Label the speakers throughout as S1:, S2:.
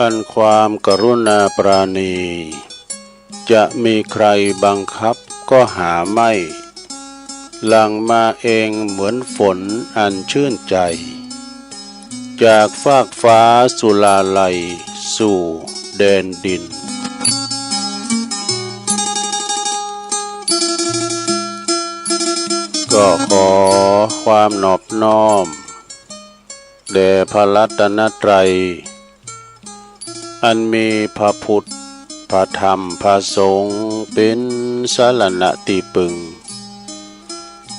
S1: อันความกรุณาปราณีจะมีใครบังคับก็หาไม่หลั่งมาเองเหมือนฝนอันชื่นใจจากฟากฟ้าสุลาลัยสู่แดนดินก็ขอความนอบน้อมแด่พระรัตนตรัยอันมีพระพุทธพระธรรมพระสงฆ์เป็นสรณะที่พึ่ง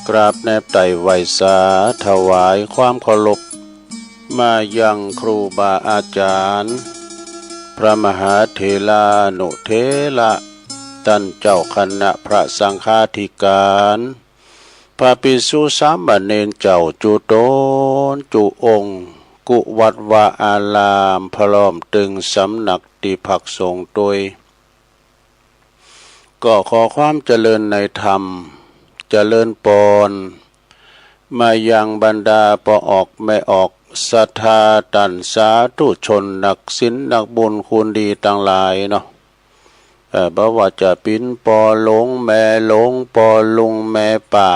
S1: กราบแนบไต่ไหวสาถวายความเคารพมายังครูบาอาจารย์พระมหาเถรานุเถระท่านเจ้าคณะพระสังฆาธิการพระภิกษุสามเณรเจ้าจุโตนจุองค์กุวัดวาอารามพร้อมตึงสำนักที่พักสงฆ์โดยก็ขอความเจริญในธรรมเจริญปอนมายังบรรดาปออกไม่ออกศรัทธาตันสาธุชนนักศีลนักบุญคุณดีต่างหลายเนาะบ่ว่าจะปิ้นปอหลงแม่หลงปอลุงแม่ป่า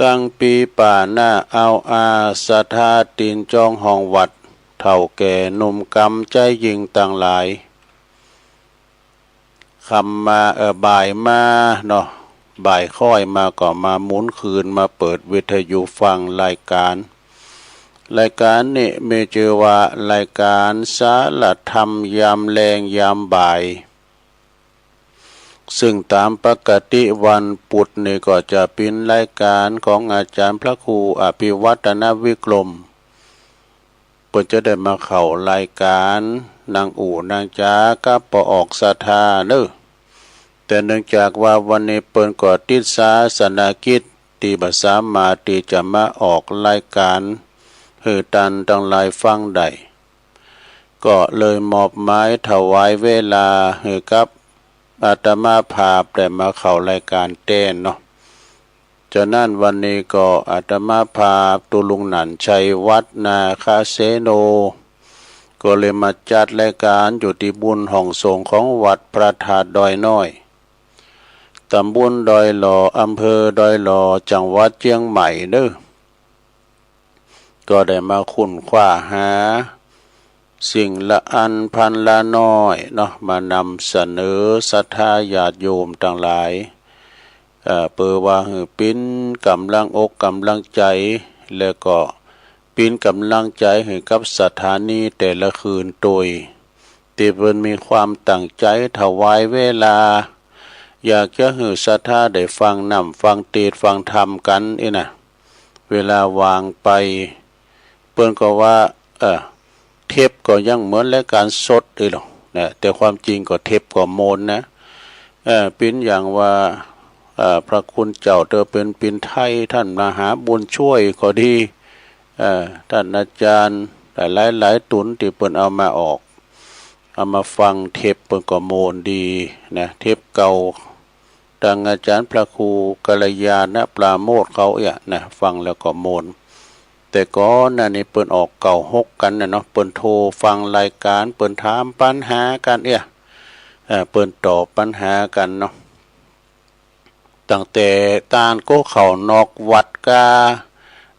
S1: ตั้งปีป่าหน้าเอาอาศรัทธาตีนจองห้องวัดเท่าแก่หนุ่มกำใจยิงต่างหลายคำมาบ่ายมาเนาะบ่ายค่อยมาก็มาหมุนคืนมาเปิดวิทยุฟังรายการนี่มีชื่อว่ารายการสารธรรมยามแลงยามบ่ายซึ่งตามปกติวันพุธนี่ก็จะเป็นรายการของอาจารย์พระครูอภิวัฒนวิกรมเพิ่นจะได้มาเข้ารายการนางอู่นางจ้ากับปออกศรัทธาเด้อแต่เนื่องจากว่าวันนี้เปิ้นก็ติดศาสนกิจที่บ่สามารถที่จะมาออกรายการให้ตันทั้งหลายฟังได้ก็เลยมอบหมายถวายเวลาให้กับอาตมาภาพได้มาเข้ารายการเต้นเนาะฉะนั้นวันนี้ก็อาตมาภาพตุลุงหนันชัยวัดนาคาเสโนก็เลยมาจัดรายการอยู่ที่บุญห้องสงฆ์ของวัดพระธาตุดอยน้อยตำบลดอยหล่ออำเภอดอยหล่อจังหวัดเชียงใหม่เด้อก็ได้มาค้นคว้าหาสิ่งละอันพันละน้อยเนาะมานำเสนอศรัทธาญาติโยมต่างหลายเปิดว่าปิ้นกำลังอกกำลังใจแล้วก็ปิ้นกำลังใจให้กับสถานีแต่ละคืนโดยที่เพิ่นมีความตั้งใจถวายเวลาอยากจะให้ศรัทธาได้ฟังนำฟังเทศน์ฟังธรรมกันนะเวลาวางไปเพิ่นก็ว่าเทปก็ยังเหมือนรายการสดเลยหรอกนะแต่ความจริงก็เทปก็โมนนะเป็นอย่างว่าพระคุณเจ้าเธอเป็นปินไทยท่านมหาบุญช่วยก็ดีท่านอาจารย์หลายตุนที่เปิ้นเอามาออกเอามาฟังเทปเปิ้นก็โมนดีนะเทปเก่าดังอาจารย์พระครูกัลยาณปราโมทย์เขานะฟังแล้วก็โมนแต่ก่อนนั่นนี่เปิ้นออกเก่าหกกันนะเนาะเปิ้นโทรฟังรายการเปิ้นถามปัญหากันเปิ้นตอบปัญหากันเนาะตั้งแต่ต้านโก้เข่านอกวัดกา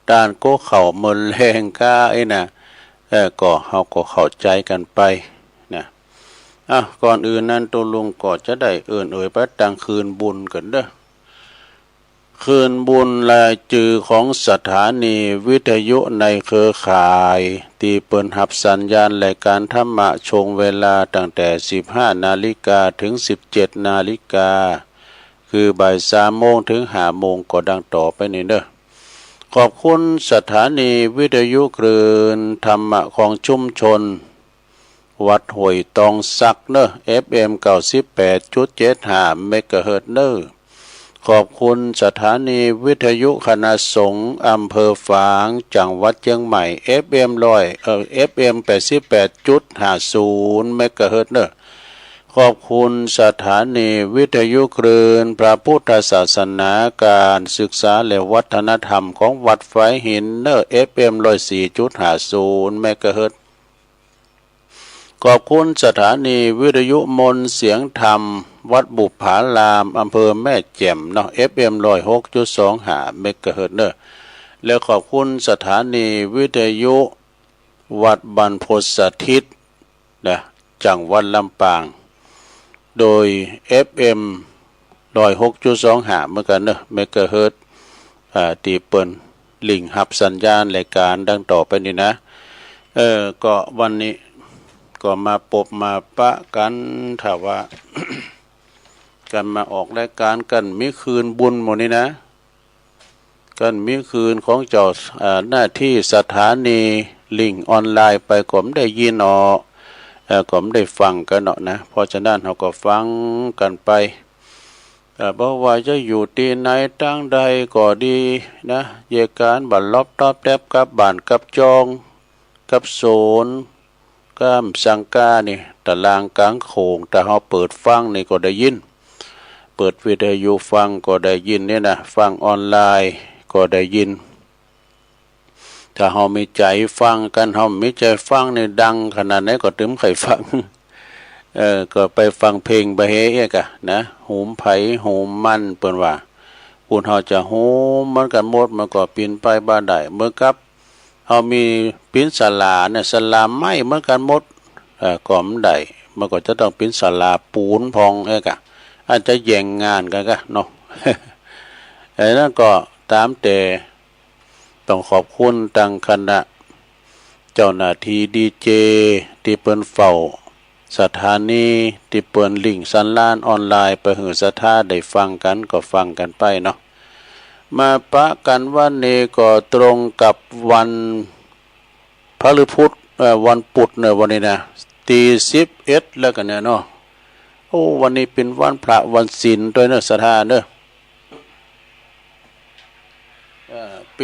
S1: ด้านโก้เข่าเมืองแรงกานะก็เฮาก็เข้าใจกันไปนะก่อนอื่นนั้นตัวลุงก็จะได้เอ่ยไปตั้งคืนบุญกันเด้อคืนบุญรายจือของสถานีวิทยุในเครือข่ายที่เปิดรับสัญญาณรายการธรรมะชงเวลาตั้งแต่ 15 นาฬิกาถึง 17 นาฬิกาคือบ่าย 3 โมงถึง 5 โมงก็ดังต่อไปนี้เด้อขอบคุณสถานีวิทยุคลื่นธรรมะของชุมชนวัดห้วยตองซักเด้อ FM 98.75 เมกะเฮิรตซ์เด้อขอบคุณสถานีวิทยุคณะสงฆ์อำเภอฝางจังหวัดเชียงใหม่ FM 88.50 เมกะเฮิรตซ์เด้อขอบคุณสถานีวิทยุคลื่นพระพุทธศาสนาการศึกษาและวัฒนธรรมของวัดไฟหินเด้อ FM 104.50 เมกะเฮิรตซ์ ขอบคุณสถานีวิทยุมนต์เสียงธรรมวัดบุปผารามอำเภอแม่แจ่มเนาะ FM 106.25 เมกะเฮิรตซ์เนอะแล้วขอบคุณสถานีวิทยุวัดบรรพตสถิตนะจังหวัดลำปางโดย FM 106.25 เหมือนกันเนอะเมกะเฮิรตซ์ตีเปิ้นลิงหับสัญญาณรายการดังต่อไปนี้นะก็วันนี้ก็มาปบมาปะกันถ้าว่า กันมาออกรายการกันมีคืนบุญหมดนี่นะกันมีคืนของเจ้าหน้าที่สถานีลิงออนไลน์ไปก็ไม่ได้ยินก็ไม่ได้ฟังกันเนาะนะเพราะฉะนั้นเราก็ฟังกันไปเพราะว่าจะอยู่ที่ไหนตั้งใดก็ดีนะเยการบัดลบตอบแทบกับบ้านกับจองกับโซนก้ามสังกานี่ตารางกลางโขงแต่เราเปิดฟังนี่ก็ได้ยินเปิดวิทยุฟังก็ได้ยินเนี่ยนะฟังออนไลน์ก็ได้ยินถ้าเรามีใจฟังกันเรามีใจฟังนี่ดังขนาดไหนก็ถึงใครฟังก็ไปฟังเพลงไปเฮ้ยกะนะหูมไผ่หูมมันเปิ้นว่าพูนเฮาจะหูมมันกันหมดมันก็ปีนไปบ้านได้เมื่อกับเฮามีปีนศาลาเนี่ยศาลาไม้เหมือนกันหมดก็มได้มันก็จะต้องปีนศาลาปูนพองกะอาจจะแย่งงานกันกะเนาะ นั่นก็ตามแต่ต้องขอบคุณทางคณะเจ้าหน้าที่ดีเจที่เปิ้นเฝ้าสถานีที่เปิ้นลิงก์สัญญาณออนไลน์ไปหือสถาได้ฟังกันก็ฟังกันไปเนาะมาปะกันวันนี้ก็ตรงกับวันพฤพุธวันพุธเนี่ยวันนี้นะตี11แล้วกันเนี่ยเนาะโอ้วันนี้เป็นวันพระวันศีลด้วยเนอะสถานเนอะเป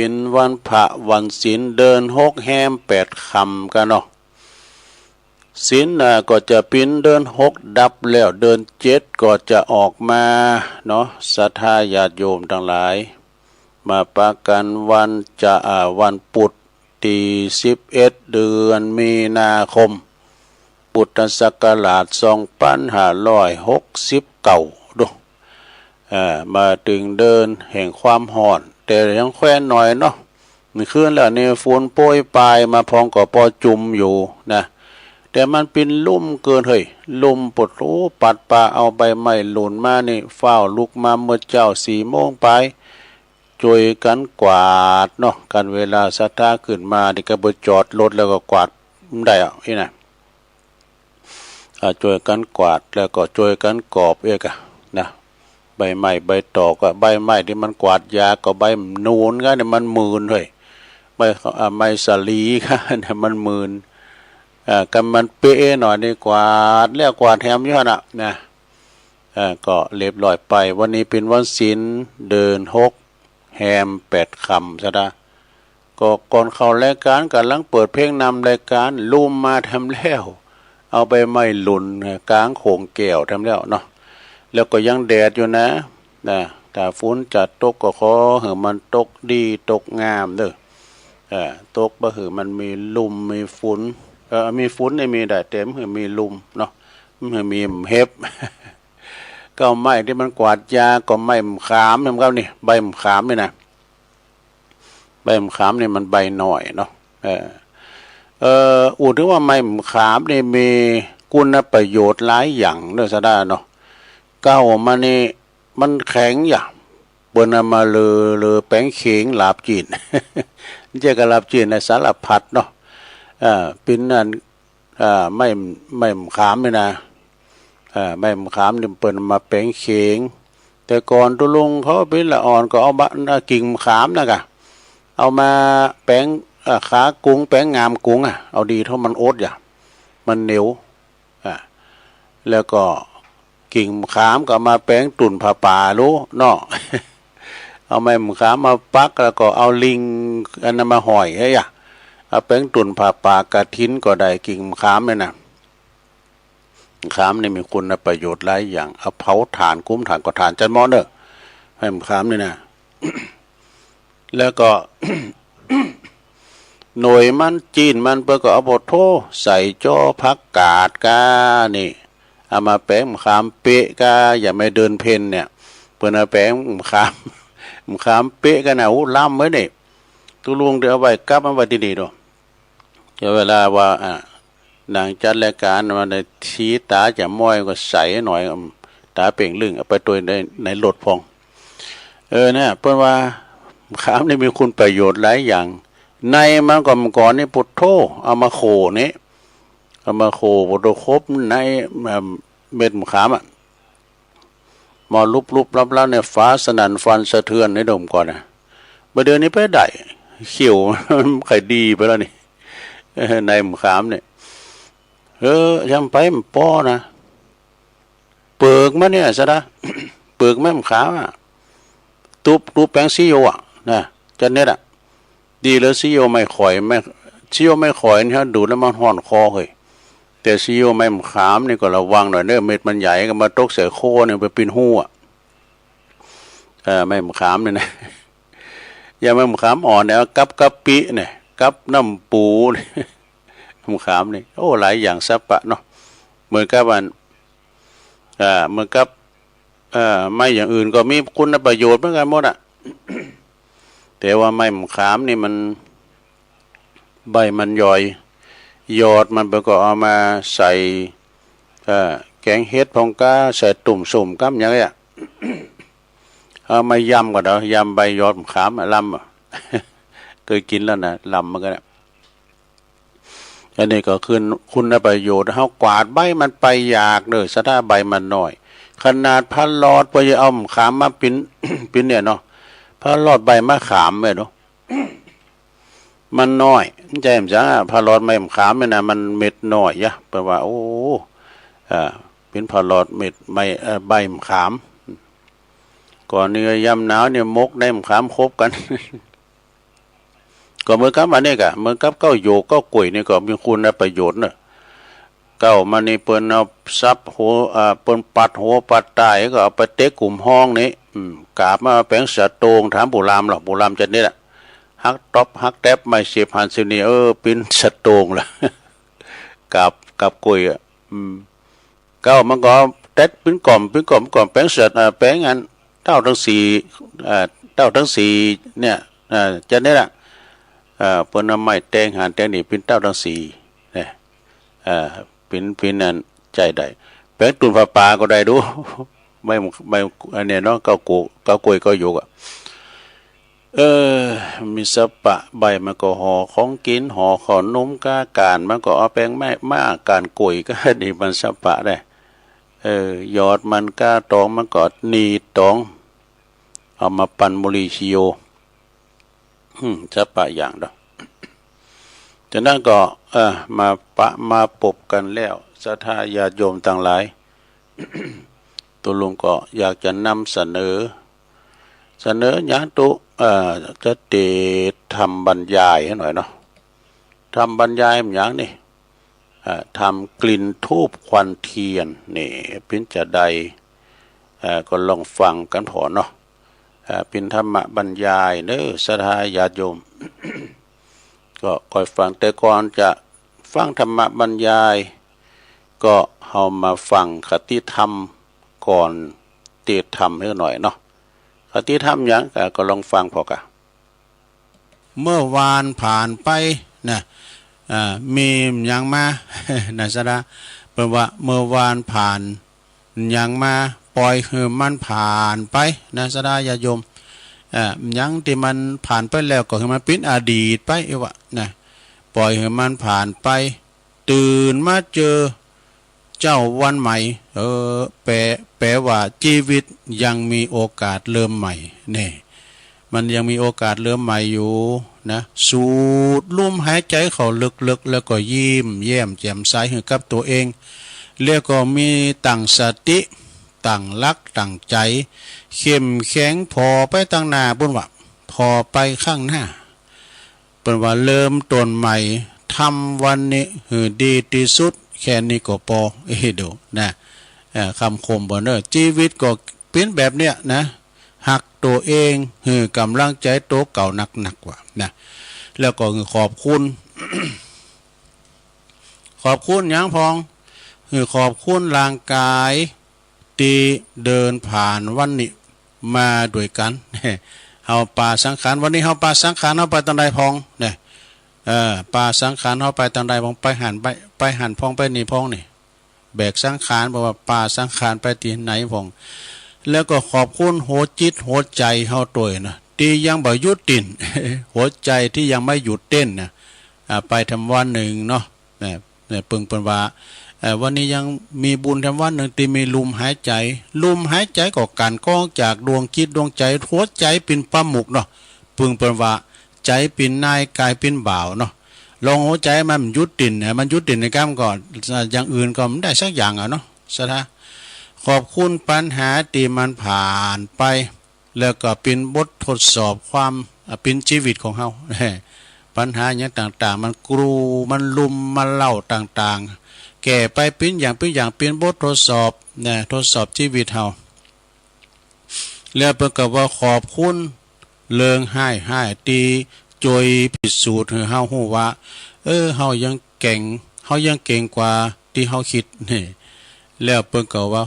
S1: ็นวันพระวันศีลเดิน6แฮม8ค่ำกันเนาะศีลก็จะเป็นเดิน6ดับแล้วเดิน7ก็จะออกมาเนาะศรัทธาญาติโยมทั้งหลายมาปะกันวันพุธที่11เดือนมีนาคมพุทธศักราช2569ดูมาถึงเดินแห่งความร้อนแต่ยังแคว้นหน่อยเนาะมีคืนแล้วนี่ฝนโปรยปลายมาพองก็พอจุ่มอยู่นะแต่มันเป็นลุ่มเกินเฮ้ยลุ่มปดโอ้ปัดป่าเอาใบไม้หล่นมานี่เฝ้าลุกมาเมื่อเจ้า4 โมงไปช่วยกันกวาดเนาะกันเวลาศรัทธาขึ้นมานี่ก็บ่จอดรถแล้วก็กวาดได้อ่ะนี่นะช่วยกันกวาดแล้วก็ช่วยกันกอบอะนะใบไม้ใบตอกใบไม้ที่มันกวาดยาก็ใบนูนก็เนี่ยมันมืนเฮ้ยใบสาลีก็เนี่ยมันมืนกันมันเป๊ะหน่อยนี่กวาดแล้วกวาดแถมอยู่น่ะนะก็เรียบร้อยไปวันนี้เป็นวันศีลเดิน6แฮม8ค่ำซะนะก็ก่อนเข้ารายการกำลังเปิดเพลงนำรายการลุ่มมาทำแล้วเอาไปไม้หลุนกลางโขงแก้วทำแล้วเนาะแล้วก็ยังแดดอยู่นะถ้าฝนจะตกก็ขอให้มันตกดีตกงามเด้อตกบ่ให้มันมีลมมีฝนมีฝนมีได้เต็มให้มีลมเนาะให้มีเห็บ ก็ไม้ที่มันกวาดยาก็ไม้มะขามนำครับนี่ใบมะขามนี่นะใบมะขามนี่มันใบหน่อยเนาะถึงว่าไม้มะขามนี่มีคุณประโยชน์หลายอย่างเด้อซะได้เนาะเก้ามานี่มันแข็งอย่างเปิ้นเอามาเลอแป้งเข็งลาบจีน เจ้าก็ลาบจีนในสารพัดเนาะเป็นนั่นไม่มะขามนี่นะไม่มะขามนี่เปิ้นมาแป้งเข็งแต่ก่อนตุลุงเขาเป็นละอ่อนก็เอากิ่งมะขามนะกะเอามาแป้งขากุ้งแป้งงามกุ้งเอาดีเท่ามันโอ๊ตอย่างมันเหนียวแล้วก็กิ่งมะขามก็มาแป้งตุ่นผ้าป่ารู้เนาะ เอาไม้มะขามมาปักแล้วก็เอาลิงอันนั้นมาห่อยเอาแป้งตุ่นผ้าป่ากระทิ้นก็ได้กิ่งมะขามเนี่ยนะมะขามนี่มีคุณประโยชน์หลายอย่างเอาเผาถ่านคุ้มถ่านก็ถ่านจันมอเนอะไม้มะขามนี่นะ แล้วก็ หน่วยมันจีนมันเปิ่นก็เอาบทโทใส่จ้อพักกาดกานี่เอามาแป้งมะขามเป๊ะกาอย่าไม่เดินเพนเนี่ยเปิ้นเอาแป้งมะขามเป๊ะกันน่ะอู้ล้ำไว้นี่ตุลุงเดี๋ยวเอาไว้กลับมาไว้ที่นี่ดอกเดี๋ยวเวลาว่านางจัดรายการมันได้ชี้ตาจะม้อยก็ใส่หน่อยตาเป่งลึงเอาไปตัวในรถพองเนี่ยเปิ้นว่าขามนี่มีคุณประโยชน์หลายอย่างในมันก่อนนี่พุทโธเอามาโขนี่เอามาโขพุทโธครบในเม็ดมะขามมาลุบๆรับๆเนี่ยฟ้าสนั่นฟันสะเทือนในดมก่อนนะประเดี๋ยวนี้ไปได้เขียวไข่ดีไปแล้วนี่ในมะขามเนี่ยยังไปมันป้อนะเปิกมันเนี่ยซะนะเปิกแม่มะขามตุบแป้งซีโอนะจันเนี่ยดีแล้วซีโอไม่ข่อยไม่ซีโอไม่ข่อยนี่ฮะดูแล้วมันห่อนคอเลยแต่ซีโอไม่มะขามนี่ก็ระวังหน่อยเนื้อเม็ดมันใหญ่ก็มาตกใส่โคเนี่ยไปปีนหูไม่มะขามเนี่ยนะอย่าไม่มะขามอ่อนเนี่ยกับปิเนี่ยกับน้ำปูเนี่ยมะขามนี่โอ้หลายอย่างซับปะเนาะเหมือนกับเหมือนกับไม่อย่างอื่นก็มีคุณประโยชน์เหมือนกันหมดแต่ว่าไม้มะขามนี่มันใบมันย่อยยอดมันก็เอามาใส่แกงเฮ็ดพองก้าใส่ตุ่มสุ่มกั๊มอย่างเงี้ยเอามายำก่อนเนาะยำใบยอดมะขามลำเคยกินแล้วนะลำมันก็เนี่ยอันนี้ก็คือคุณประโยชน์เขากวาดใบมันไปอยากเลยสะท้าใบมันน้อยขนาดพันหลอดพอจะเอามะขามมาปิ้นเนี่ยเนาะพันหลอดใบมะขามเลยเนาะมันน้อยใจมันจังพันหลอดใบมะขามเนี่ยนะมันเม็ดน้อยยะแปลว่าโอ้เป็นพันหลอดเม็ดใบมะขามก่อนนี้ยำหนาวเนี่ยมกได้มะขามครบกันก็เหมือนกับอันนี้กะเหมือนกับเก้าโยกเก้ากุยนี่ก็มีคุณประโยชน์เนอะเก้ามันนี่เปิ้นเอาซับหัวเปิ้นปัดหัวปัดใต้ก็เอาไปเตะกลุ่มห้องนี้กาบมาแปลงสะโตงถามโบราณหรอกโบราณจะนี่แหละฮักต๊อบฮักแทบไม่เสียบหันซินี่เป็นสะโตงละกับกุยเก้ามันก็เตะเป็นกล่อมแปลงสะแปลงอันเต้าทั้งสี่เนี่ยจะนี่แหละเปิ้นเอาไม้แตงหานแตงนี่เป็นเต้าทั้งสี่เนี่ยเป็นนั่นใจได้แปลงตุนปลาก็ได้ดูไม่อันเนี้ยเนาะเก้ากุยก็อยู่มีสปะใบมันก็ห่อของกินห่อขนมก้าการมันก็เอาแป้งมาการกุยก็ดีมันสปะได้ยอดมันก้าตองมันก็นีตองเอามาปั่นโมลิชิโยสปะอย่างเด้อจากนั้นก็มาปบกันแล้วศรัทธาญาติโยมต่างหลาย ตัวลุงก็อยากจะนำเสนอญาตุจะเตทำบรรยายให้หน่อยเนาะทำบรรยายอย่างนี้ทำกลิ่นทูบควันเทียนนี่เป็นจะใดก็ลองฟังกันพอเนาะเป็นธรรมบรรยายเด้อศรัทธาญาติโยม ก็คอยฟังแต่ก่อนจะฟังธรรมบรรยายก็เอามาฟังคติธรรมก่อนเทศธรรมให้หน่อยเนาะคติธรรมอย่างก็ลองฟังพอกะเมื่อวานผ่านไปนะมีอย่างมา นะสระแปลว่าเมื่อวานผ่านอย่างมาปล่อยให้มันผ่านไปนะสระญาติโยมยังที่มันผ่านไปแล้วก็ให้มันเป็นอดีตไปวะนะปล่อยให้มันผ่านไปตื่นมาเจอเจ้าวันใหม่แปลว่าชีวิตยังมีโอกาสเริ่มใหม่เนี่ยมันยังมีโอกาสเริ่มใหม่อยู่นะสูดลมหายใจเข้าลึกๆแล้วก็ยิ้มแย้มแจ่มใสให้กับตัวเองแล้วก็มีตั้งสติตั้งรักตั้งใจเข้มแข็งพอไปตั้งหน้าบุญว่าพอไปข้างหน้าเป็นว่าเริ่มต้นใหม่ทำวันนี้ให้ดีที่สุดแค่นี้ก็พอดูนะคำคมบ่เนอชีวิตก็เป็นแบบเนี้ยนะหักตัวเองให้กำลังใจตัวเก่าหนักๆว่านะ แล้วก็ขอบคุณ ขอบคุณยังพองขอบคุณร่างกายที่เดินผ่านวันนี้มาด้วยกันเฮาป่าสังขารวันนี้เฮาป่าสังขารเฮาไปทางใดพองเนี่ยป่าสังขารเฮาไปทางใดพองไปหันพองไปนี่พองนี่แบกสังขารบอกว่าป่าสังขารไปที่ไหนพองแล้วก็ขอบคุณหัวจิตหัวใจเฮาตัวนะที่ยังบ่หยุดติ้น หัวใจที่ยังไม่หยุดเต้นนะไปทำวันหนึ่งเนาะเนี่ยปึงเปิ้นว่าวันนี้ยังมีบุญทำวันหนึ่งที่มีลมหายใจก็การก้องจากดวงจิตดวงใจหัวใจเป็นปลาหมุกเนาะปึงเปิ้นว่าใจเป็นนายกายเป็นบ่าวเนาะลองหัวใจมันยุดติ่นเนี่ยมันยุดติ่นในกล้ามก่อนอย่างอื่นก็ไม่ได้สักอย่างเนาะสถาขอบคุณปัญหาที่มันผ่านไปแล้วก็เป็นบททดสอบความเป็นชีวิตของเฮาปัญหาอย่างต่างๆมันกรูมันลุมมันเล่าต่างๆแก่ไปเป็นอย่างเป็นบททดสอบเนี่ยทดสอบชีวิตเฮาแล้วประกอบว่าขอบคุณเลิงให้ตีจอยพิสูจน์ให้เฮาฮู้ว่าเฮายังเก่งกว่าที่เฮาคิดนี่แล้วประกอบว่า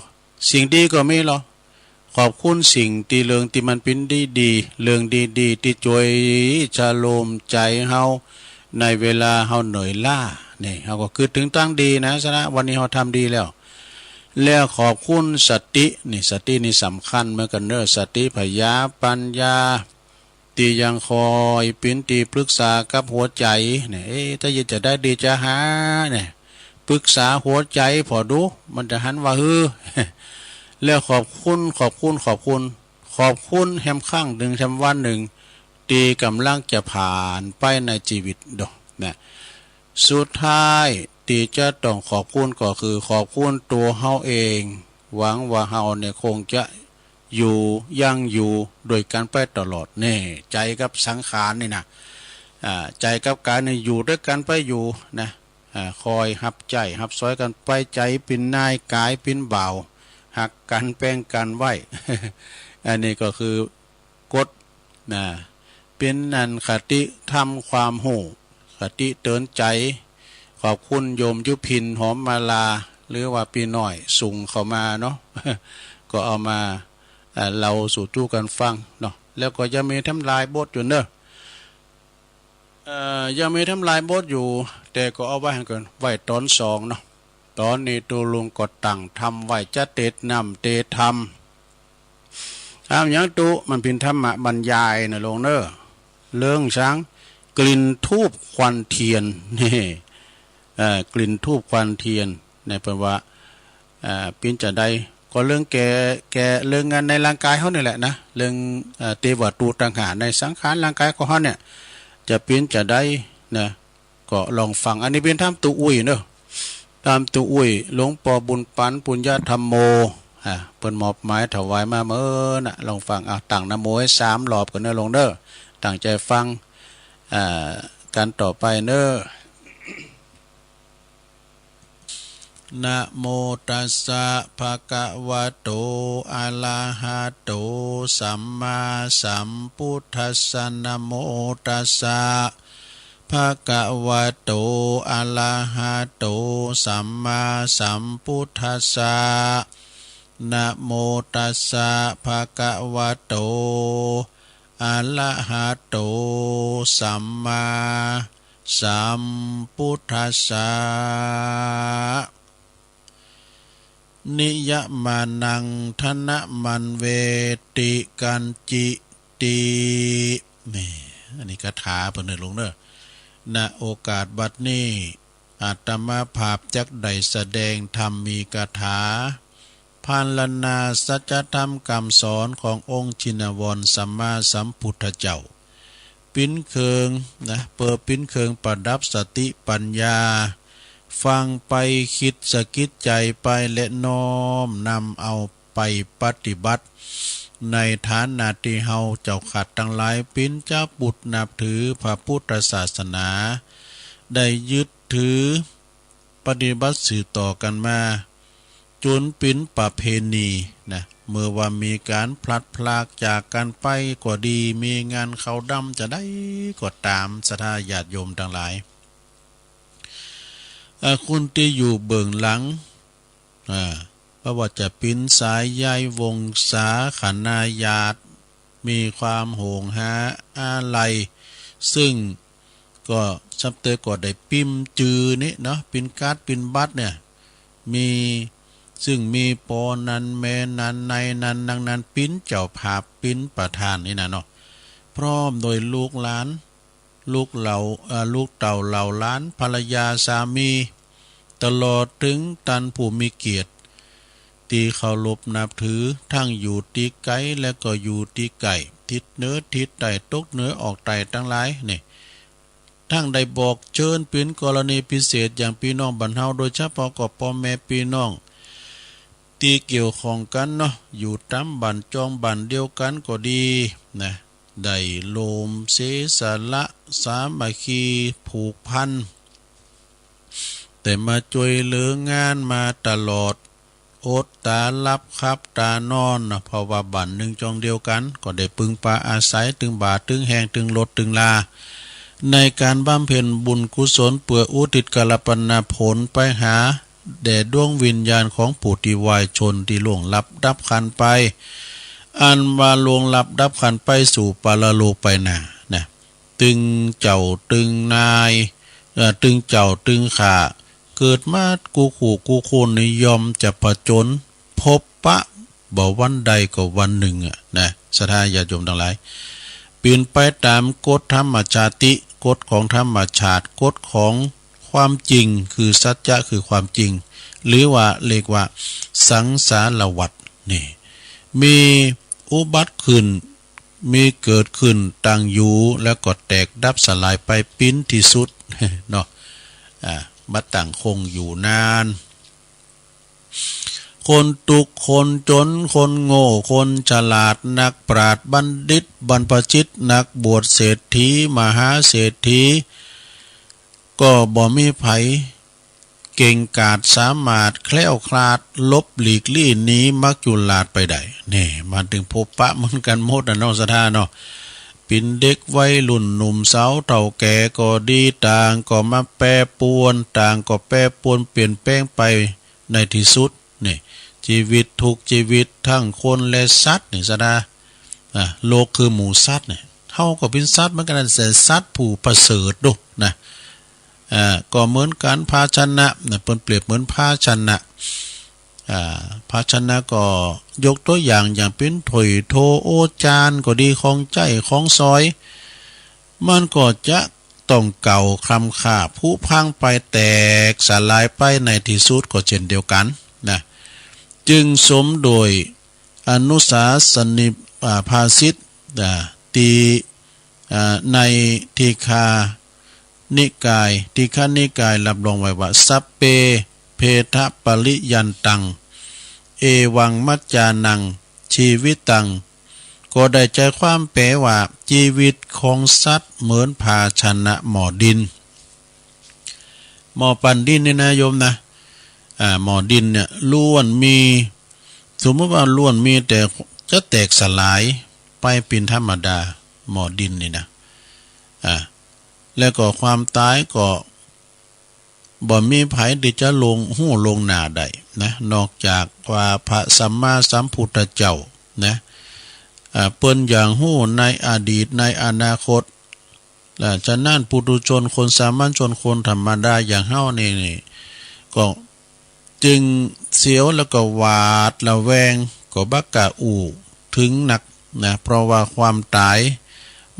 S1: สิ่งดีก็มีหรอขอบคุณสิ่งที่เรื่องที่มันเป็นดีเรื่องดีที่ช่วยชะโลมใจเฮาในเวลาเฮาเหนื่อยล้านี่เฮาก็คือถึงตั้งดีนะซะนะวันนี้เฮาทำดีแล้วขอบคุณสตินี่สำคัญเหมือนกันเด้อสติพยาปัญญาที่ยังคอยเป็นที่ปรึกษากับหัวใจเนี่ยถ้าจะได้ดีจะหาเนี่ยปรึกษาหัวใจพอดูมันจะหันว่าแล้วขอบคุณแฮมข้างหนึ่งแฮมวันหนึ่งตีกำลังจะผ่านไปในชีวิตดอกนะสุดท้ายที่จะต้องขอบคุณก็คือขอบคุณตัวเฮาเองหวังว่าเฮาเนี่ยคงจะยังอยู่โดยการไปตลอดนี่ใจกับสังขารนี่นะใจกับกายนี่อยู่ด้วยกันไปอยู่นะคอยหับใจหับซอยกันไปใจเป็นนายกายเป็นบ่าวหักกันแป้งกันไว้ อันนี้ก็คือกฎนะเป็นนันคติทำความหูคติเตือนใจขอบคุณโยมยุพินหอมมาลาหรือว่าปีหน่อยส่งเข้ามาเนาะ ก็เอามาเราสู่จู้กันฟังเนาะแล้วก็ยังมีทำลายบทอยู่เนอะยังมีทำลายบทอยู่แต่ก็เอาไว้ให้กันไว้ตอนสองเนาะตอนนี้ตัวลุงก็ตั้งทำไว้จะเตดนำเตทำอย่างตุมันเป็นธรรมะบรรยายนะลงเนอะเรื่องช้างกลิ่นทูบควันเทียนนี่กลิ่นทูบควันเทียนเนี่ยเป็นว่าเป็นจะได้ก็เรื่องแกเรื่องงานในร่างกายเขาเนี่ยแหละนะเรื่องเทวตูต่างหากในสังขารร่างกายของเขาเนี่ยจะเป็นจะได้นะก็ลองฟังอันนี้เป็นธรรมตุอุ้ยเนอะตามตุอุ้ยหลวงปู่บุญปันปุญญธรรมโมเปิ้นมอบหมายถวายมาเมื่อน่ะลองฟังตั้งนะโมให้3 รอบกันเนอะลงเด้อตั้งใจฟังกันต่อไปเนอะนะโมตัสสะภะคะวะโตอะระหะโตสัมมาสัมพุทธัสสะนะโมตัสสะภะคะวะโตอะระหะโตสัมมาสัมพุทธัสสะนะโมตัสสะภะคะวะโตอะระหะโตสัมมาสัมพุทธัสสะนิยมานังธนะมันเวติกันจิตินี่อันนี้คาถาเพิ่นเด้อลงเด้อณโอกาสบัดนี้อาตมาภาพจักได้แสดงธรรมมีคาถาพรรณนาสัจธรรมคำสอนขององค์ชินวรสัมมาสัมพุทธเจ้าปิ้นเคิงนะเปิดปิ้นเคิงประดับสติปัญญาฟังไปคิดสะกิดใจไปและน้อมนำเอาไปปฏิบัติในฐานะที่เฮาเจ้าขัดทั้งหลายปิ้นเจ้าบุตรนับถือพระพุทธศาสนาได้ยึดถือปฏิบัติสืบต่อกันมาจนเป็นประเพณีนะ
S2: เมื่อว่ามีการพลัดพรากจากกันไปก็ดีมีงานเขาดำจะได้ก็ตามศรัทธาญาติโยมทั้งหลายคุณที่อยู่เบื้องหลังเพราะว่าจะปิ้นสายใยวงศาขณาญาติมีความโหงหาอะไรซึ่งก็ซับเตอก็ได้ปิมจือนี่เนาะปินการ์ดปินบัตรเนี่ยมีซึ่งมีปอนันแมนันในนันดังนั้นปิ้นเจ้าภาพปิ้นประธานนี่นะเนาะพร้อมโดยลูกหลานลูกลูกเต่าเหล่าล้านภรรยาสามีตลอดถึงตันผู้มีเกียรติตีเคารพนับถือทั้งอยู่ตีไกลและก็อยู่ตีไก่ทิศเหนือทิศใต้ตกเหนือออกใต้ทั้งหลายนี่ทั้งได้บอกเชิญเป็นกรณีพิเศษอย่างพี่น้องบรรเทาโดยเฉพาะกับพ่อแม่พี่น้องที่เกี่ยวข้องกันเนาะอยู่ตามบ้านจองบ้านเดียวกันก็ดีนะได้โลมเสสละสามัคคีผูกพันแต่มาช่วยเหลืองานมาตลอดอดตาลับครับตานอนนะเพราะว่าบ้านหนึ่งจองเดียวกันก็ได้พึงปาอาศัยถึงบาทถึงแหงถึงรถถึงลาในการบำเพ็ญบุญกุศลเพื่ออุทิศกัลปนาผลไปหาแด่ดวงวิญญาณของผู้ที่วายชนที่ล่วงลับดับขันไปอันว่าล่วงลับดับขันไปสู่ปรโลกไปนะตึงเจ้าตึงนายตึงเจ้าตึงข่าเกิดมากูขู่กูโคนนิยมจะผจญพบปะบ่วันใดก็วันหนึ่งนะศรัทธาญาติโยมทั้งหลายเปลี่ยนไปตามกฎธรรมชาติกฎของธรรมชาติกฎของความจริงคือสัจจะคือความจริงหรือว่าเรียกว่าสังสารวัฏนี่มีอุบัติขึ้นมีเกิดขึ้นตั้งอยู่แล้วก็แตกดับสลายไปปิ้นที่สุดเนาะบัดต่างคงอยู่นานคนตุกคนจนคนโง่คนฉลาดนักปราชญ์บัณฑิตบรรพชิตนักบวชเศรษฐีมหาเศรษฐีก็บ่มีไผเก่งกาจสามารถแคล้วคลาดลบหลีกลี่หนีมักจุลาดไปได้นี่มาถึงพบปะเหมือนกันหมดนะน้องศรัทธาเนาะเป็นเด็กวัยรุ่นหนุ่มสาวเฒ่าแก่ก็ดีต่างก็มาแปรปรวนต่างก็แปรปรวนเปลี่ยนแปลงไปในที่สุดนี่ชีวิตทุกชีวิตทั้งคนและสัตว์นี่ศรัทธาโลกคือหมู่สัตว์เนี่ยเท่ากับเป็นสัตว์เหมือนกันแต่สัตว์ผู้ประเสริฐดูนะก็เหมือนกันภาชนะเปรียบเหมือนภาชนะภาชนะก็ยกตัวอย่างเป็นถ้วยโถโอจานก็ดีของใจของซอยมันก็จะต้องเก่าคลำค่าผุพังไปแตกสลายไปในที่สุดก็เช่นเดียวกันนะจึงสมโดยอนุสาสนิภาสิทธิ์ตีในทีฆานิกายทีฆานิกายรับรองไว้ว่าสัพเพเพทะปริยันตังเอวังมัจจานังชีวิตตังก็ได้ใจความแปลว่าชีวิตของสัตว์เหมือนภาชนะหม้อดินหม้อปั่นดินนี่นะโยมนะหม้อดินเนี่ยล้วนมีสมมติว่าล้วนมีแต่จะแตกสลายไปเป็นธรรมดาหม้อดินนี่นะแล้วก็ความตายก็บ่มีไผที่จะลงหู้ลงหน้าได้นะนอกจากว่าพระสัมมาสัมพุทธเจ้านะเปิ้นอย่างหู้ในอดีตในอนาคตฉะนั้นปุถุชนคนสามัญชนคนธรรมดาอย่างเฮานี่ก็จึงเสียวแล้วก็หวาดระแวงก็บักกะอู่ถึงหนักนะเพราะว่าความตาย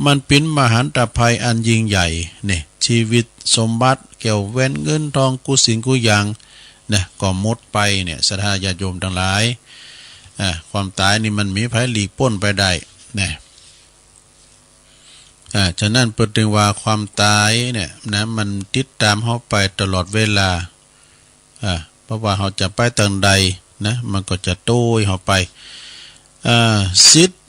S2: มันเป็นมหันตภัยอันยิ่งใหญ่เนี่ยชีวิตสมบัติเกี่ยวแว่นเงินทองกุสิ่งกุอย่างเนี่ยก็หมดไปเนี่ยศรัทธาญาติโยมทั้งหลายความตายนี่มันมีภัยหลีกพ้นไปได้เนี่ยฉะนั้นเปิดถึงว่าความตายเนี่ยนะมันติดตามเฮาไปตลอดเวลาเพราะว่าเฮาจะไปทางใดนะมันก็จะโต้ยเฮาไปสิทธิ์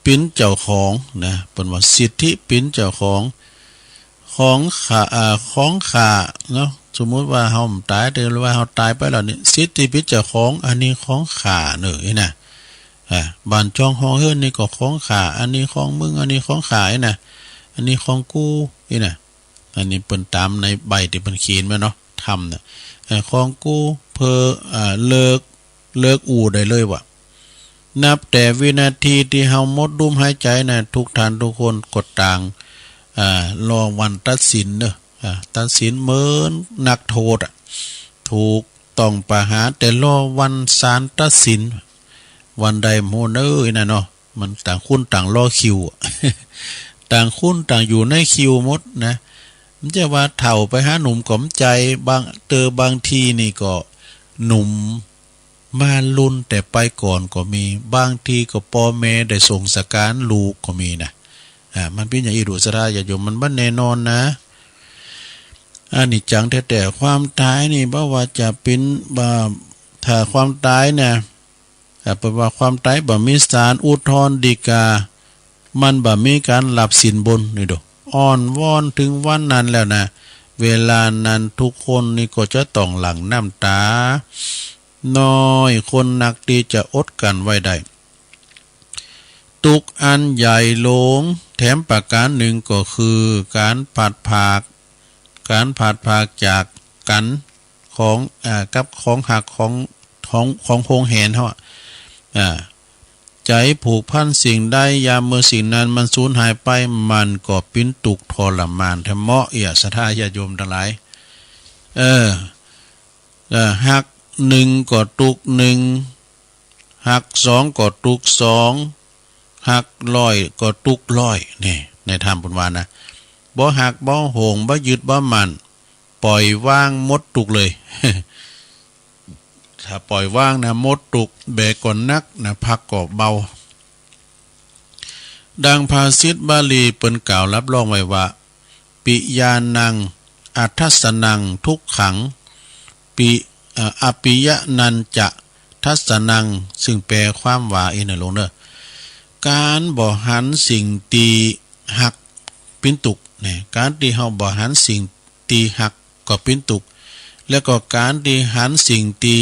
S2: เป็นเจ้าของนะเป็นว่าสิทธิเป็นเจ้าของขาเนาะสมมุติว่าเฮาตายหรือว่าเฮาตายไปแล้วนี่สิทธิเป็นเจ้าของอันนี้ของขาเนอะนะ บ้านจ้องห้องเฮือนนี่ก็ของข้าอันนี้ของมึงอันนี้ของข้าน่ะอันนี้ของกูนี่น่ะอันนี้เปิ้นตามในใบที่เปิ้นเขียนมาเนาะทำน่ะของกูเพอเลิกอู่ได้เลยว่ะนับแต่วินาทีที่เฮาหมดลมหายใจน่ะทุกท่านทุกคนกดต่างรอวันตัดสินเด้อตัดสินเหมือนนักโทษถูกต้องประหารแต่รอวันศาลตัดสินวันใดโมเนอร์น่ะเนาะมันต่างคุณต่างรอคิว ต่างคุณต่างอยู่ในคิวหมดนะมันจะว่าเฒ่าไปหาหนุ่มกล่อมใจบางทีนี่ก็หนุ่มมาลุ่นแต่ไปก่อนก็มีบางทีก็พ่อแม่ได้ส่งสการลูกก็มีนะมันเป็นอย่างอีดุสราอย่าโยมมันบ่แน่นอนนะอันนี้จังแต่ความตายนี่บ่ว่าจะเป็นถ้าความตายเนี่ยแปลว่าความตายบ่มีศาลอุทธรณ์ฎีกามันบ่มีการหลับสินบนนี่ดอกอ้อนวอนถึงวันนั้นแล้วนะเวลานั้นทุกคนนี่ก็จะต้องหลั่งน้ำตาน้อยคนนักที่จะอดกันไว้ได้ทุกอันใหญ่หลงแถมประการหนึ่งก็คือการผัดผากจากกันของกับของหักของโคงแหนเฮาใจผูกพันสิ่งใดยามเมื่อสิ่งนั้นมันสูญหายไปมันก็ปิ้นตุกทรมานแท้เหมาะศรัทธาญาติโยมทั้งหลายหักหนึ่งก็ตุกหนึ่งหักสองก็ตุกสองหักร้อยก็ตุกร้อยนี่ในธรรมปุณวานะบ่หักบ่โหงบ่ยึดบ่มันปล่อยว่างมดตุกเลย ถ้าปล่อยว่างนะมดตุกแบกก่อนนักนะพักก็เบาดังภาษิตบาลีเปิ้นกล่าวรับรองไว้ว่าปิยานังอัทธัสสนังทุกขังอปิยะนันจะทัสสนังซึ่งแปลความว่านะลงเด้อการบ่หันสิ่งตีหักปิ้นตุกเนี่ยการที่เฮาบ่หันสิ่งตีหักก็ปิ้นตุกแล้วก็การที่หันสิ่งตี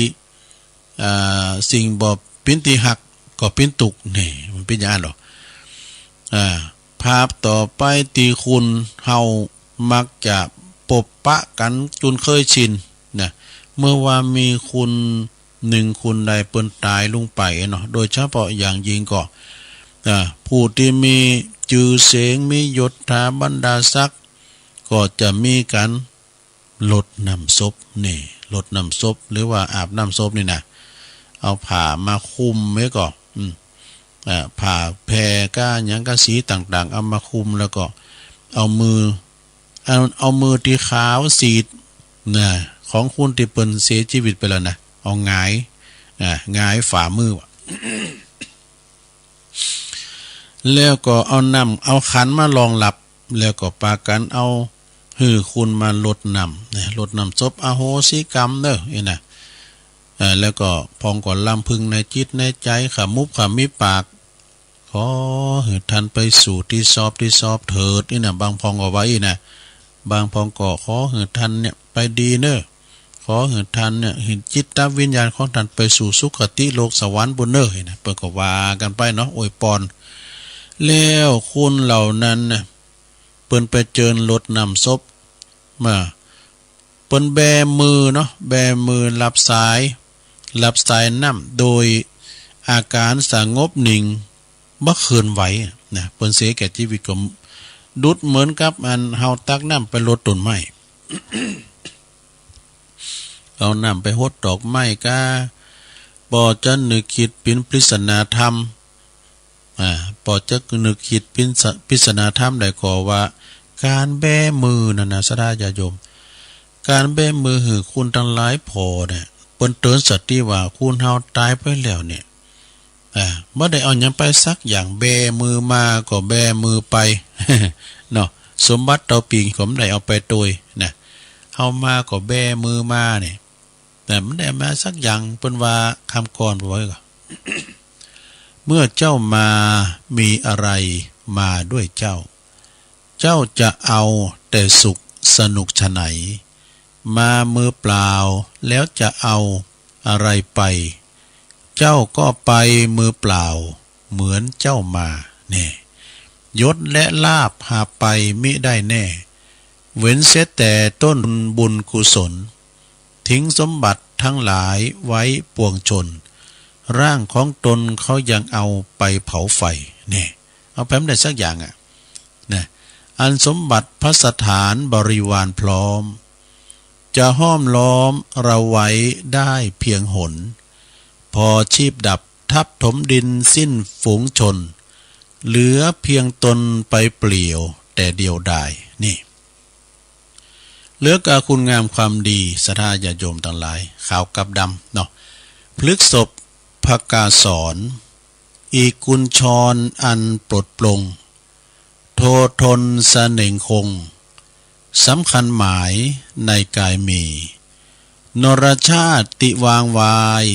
S2: สิ่งบ่ปิ้นตีหักก็ปิ้นตุกนี่มันเป็นอย่างนั้นหรอภาพต่อไปตีคุณเฮามักจะปบปะกันจนเคยชินนะเมื่อว่ามีคุณหนึ่งคุณใดเปิ้นตายลงไปเนาะโดยเฉพาะอย่างยิ่งก็ผู้ที่มีจื่อเสียงมียศถาบรรดาศักดิ์ก็จะมีการลดน้ำศพนี่ลดน้ำศพหรือว่าอาบน้ำศพนี่นะเอาผ้ามาคุมไว้ก่อนผ้าแพรก้าหยังกะสีต่างๆเอามาคุมแล้วก็เอามือที่ขาวสีดนะของคุณที่เปิ้นเสียชีวิตไปแล้วนะเอาหงายฝ่ามือ แล้วก็เอาขันมารองหลับแล้วก็ปากันเอาหือคุณมาลดน้ำศพอโหสิกรรมเด้อนะแล้วก็พองก่อนลำพึงในจิตในใจขมุบขมิปากขอให้ท่านไปสู่ที่ชอบเถิดนี่นะบางพองก็ไว้นะบางพองก็ขอให้ท่านเนี่ยไปดีเด้อขอให้ท่านเนี่ยเห็นจิตวิญญาณของท่านไปสู่สุคติโลกสวรรค์บนเด้อนะเปิ้นก็ว่ากันไปเนาะอวยพรแล้วคุณเหล่านั้นน่ะเปิ้นไปเจิญลดน้ำศพมาเปิ้นแบมือเนาะแบมือรับสายน้ำโดยอาการสงบนิ่งบ่เคลื่อนไหวนะเปิ้นเสียแก่ชีวิตก็ดุดเหมือนกับอันเฮาตักน้ำไปรดต้นไม้ เอาน้ำไปหดดอกไม้ก็บ่จะนึกคิดเป็นปริศนาธรรมปอจะนึกคิดพิศนาธรรมได้ก่อว่าการแบมือนั่นนะสดาญาโยมการแบมือหือคุณทั้งหลายพอเนี่ยเปิ้นเตือนสติว่าคุณเฮาตายไปแล้วเนี่ยบ่ได้เอาหยังไปสักอย่างแบมือมาก็แบมือไป เนาะสมบัติเตาปิงผมได้เอาไปโดยนะเฮามาก็แบมือมาเนี่ยแต่มันได้มาสักอย่างเปิ้นว่าคำก่อนไว้ก็ เมื่อเจ้ามามีอะไรมาด้วยเจ้าจะเอาแต่สุขสนุกฉะไหนมามือเปล่าแล้วจะเอาอะไรไป เจ้าก็ไปมือเปล่าเหมือนเจ้ามาแน่ยศและลาภหาไปมิได้แน่เว้นเสียแต่ต้นบุญกุศลทิ้งสมบัติทั้งหลายไว้ปวงชนร่างของตนเขายังเอาไปเผาไฟเนี่ยเอาไปไม่ได้สักอย่างนะอันสมบัติพระสถานบริวารพร้อมจะห้อมล้อมเราไว้ได้เพียงหนพอชีพดับทับถมดินสิ้นฝูงชนเหลือเพียงตนไปเปลี่ยวแต่เดียวดายนี่เหลือกาคุณงามความดีศรัทธาญาติโยมทั้งหลายขาวกับดำเนาะพฤกษบภกาสอนอีกุญชรอันปลดปลงโททนเสน่งคงสำคัญหมายในกายมีนรชาติวางวาย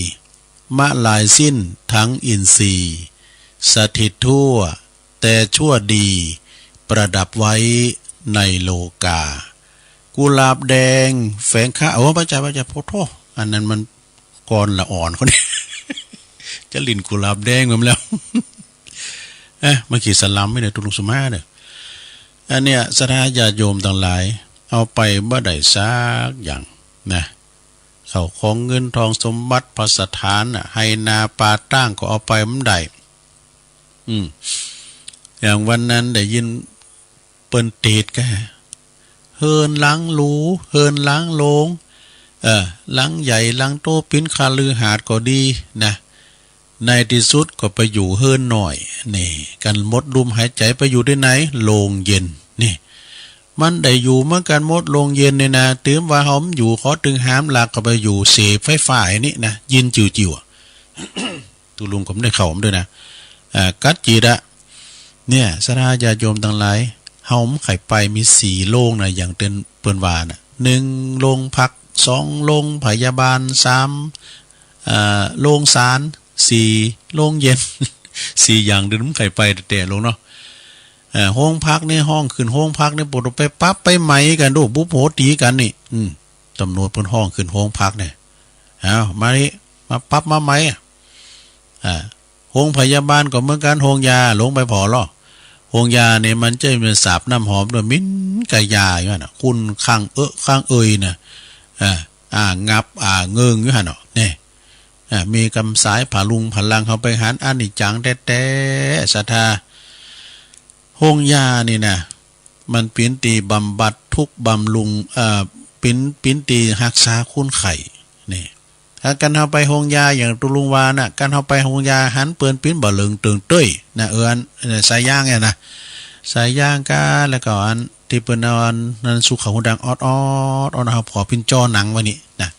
S2: มะลายสิ้นทั้งอินทรีย์สถิตทั่วแต่ชั่วดีประดับไว้ในโลกากุหลาบแดงแฝงข้าพระเจ้าโพโธอันนั้นมันกรละอ่อนคนนี้ จะลิ่นกุหลาบแดงเหมือนแล้ว มาขีดสลัมไม่ได้ตุลุงสมาเนี่ยอันเนี้ยศรัทธาญาติโยมต่างหลายเอาไปบ่ได้ซักอย่างนะเขาของเงินทองสมบัติพระสถานให้นาปาตั้งก็เอาไปมันได้อย่างวันนั้นได้ยินเปิ้นเตดก็เฮินล้างรูเฮินล้างโลงล้างใหญ่ล้างโตปิ้นคาลือหาดก็ดีนะในที่สุดก็ไปอยู่เฮินหน่อยนี่กันมดลุมหายใจไปอยู่ได้ไหนโรงเย็นนี่มันได้อยู่เมื่อกันมดโรงเย็นเนี่ยนะตื้มว่าหอมอยู่ขอตึงหามหลักก็ไปอยู่เสพไฟฟ้านี่นะยินจิ๋วๆตุลุงผมได้เข่าผมด้วยนะกัดจีดะเนี่ยศรัทธาญาติโยมทั้งหลายเฮาไข่ไปมี4โรงนะอย่างเปิ้นว่าน่ะ1โรงพัก2โรงพยาบาล3โรงศาล4โรงเย็น4อย่างเดินไข่ไปแต่ลงเนาะห้องพักนี่ห้องขึ้นห้องพักนี่ปวดไปปั๊บไปไหมกันดูบุบโหตีกันนี่ตำรวจเพิ่นห้องขึ้นห้องพักเนี่ยมานี่มาปั๊บมาไหมห้องพยาบาลก็เหมือนกันห้องยาลงไปพอหรอห้องยาเนี่ยมันจะเป็นสาบน้ำหอมด้วยมิ้นกะยาอยู่น่ะคุณข้างข้างน่ะงับเงิงอยู่หั่นเนาะนี่มีกำสายผาลุงผลังเขาไปหันอันนี้จังแท้ๆศรัทธาห้องยานี่นะมันปิ้นตีบำบัดทุกบำรุงปิ้นตีรักษาคุณไข้นี่ถ้ากันเอาไปห้องยาอย่างตุลุงวาน่ะกันเอาไปห้องยาหันเปื้อนปิ้นบ่เลิงตึงเต้ยนะสายย่างเนี่ยนะสายย่างกาแล้วก็อันที่เปิ้นเอานั่นสุขหูดังออดนะครับขอปิ้นจอหนังไว้นี่นะ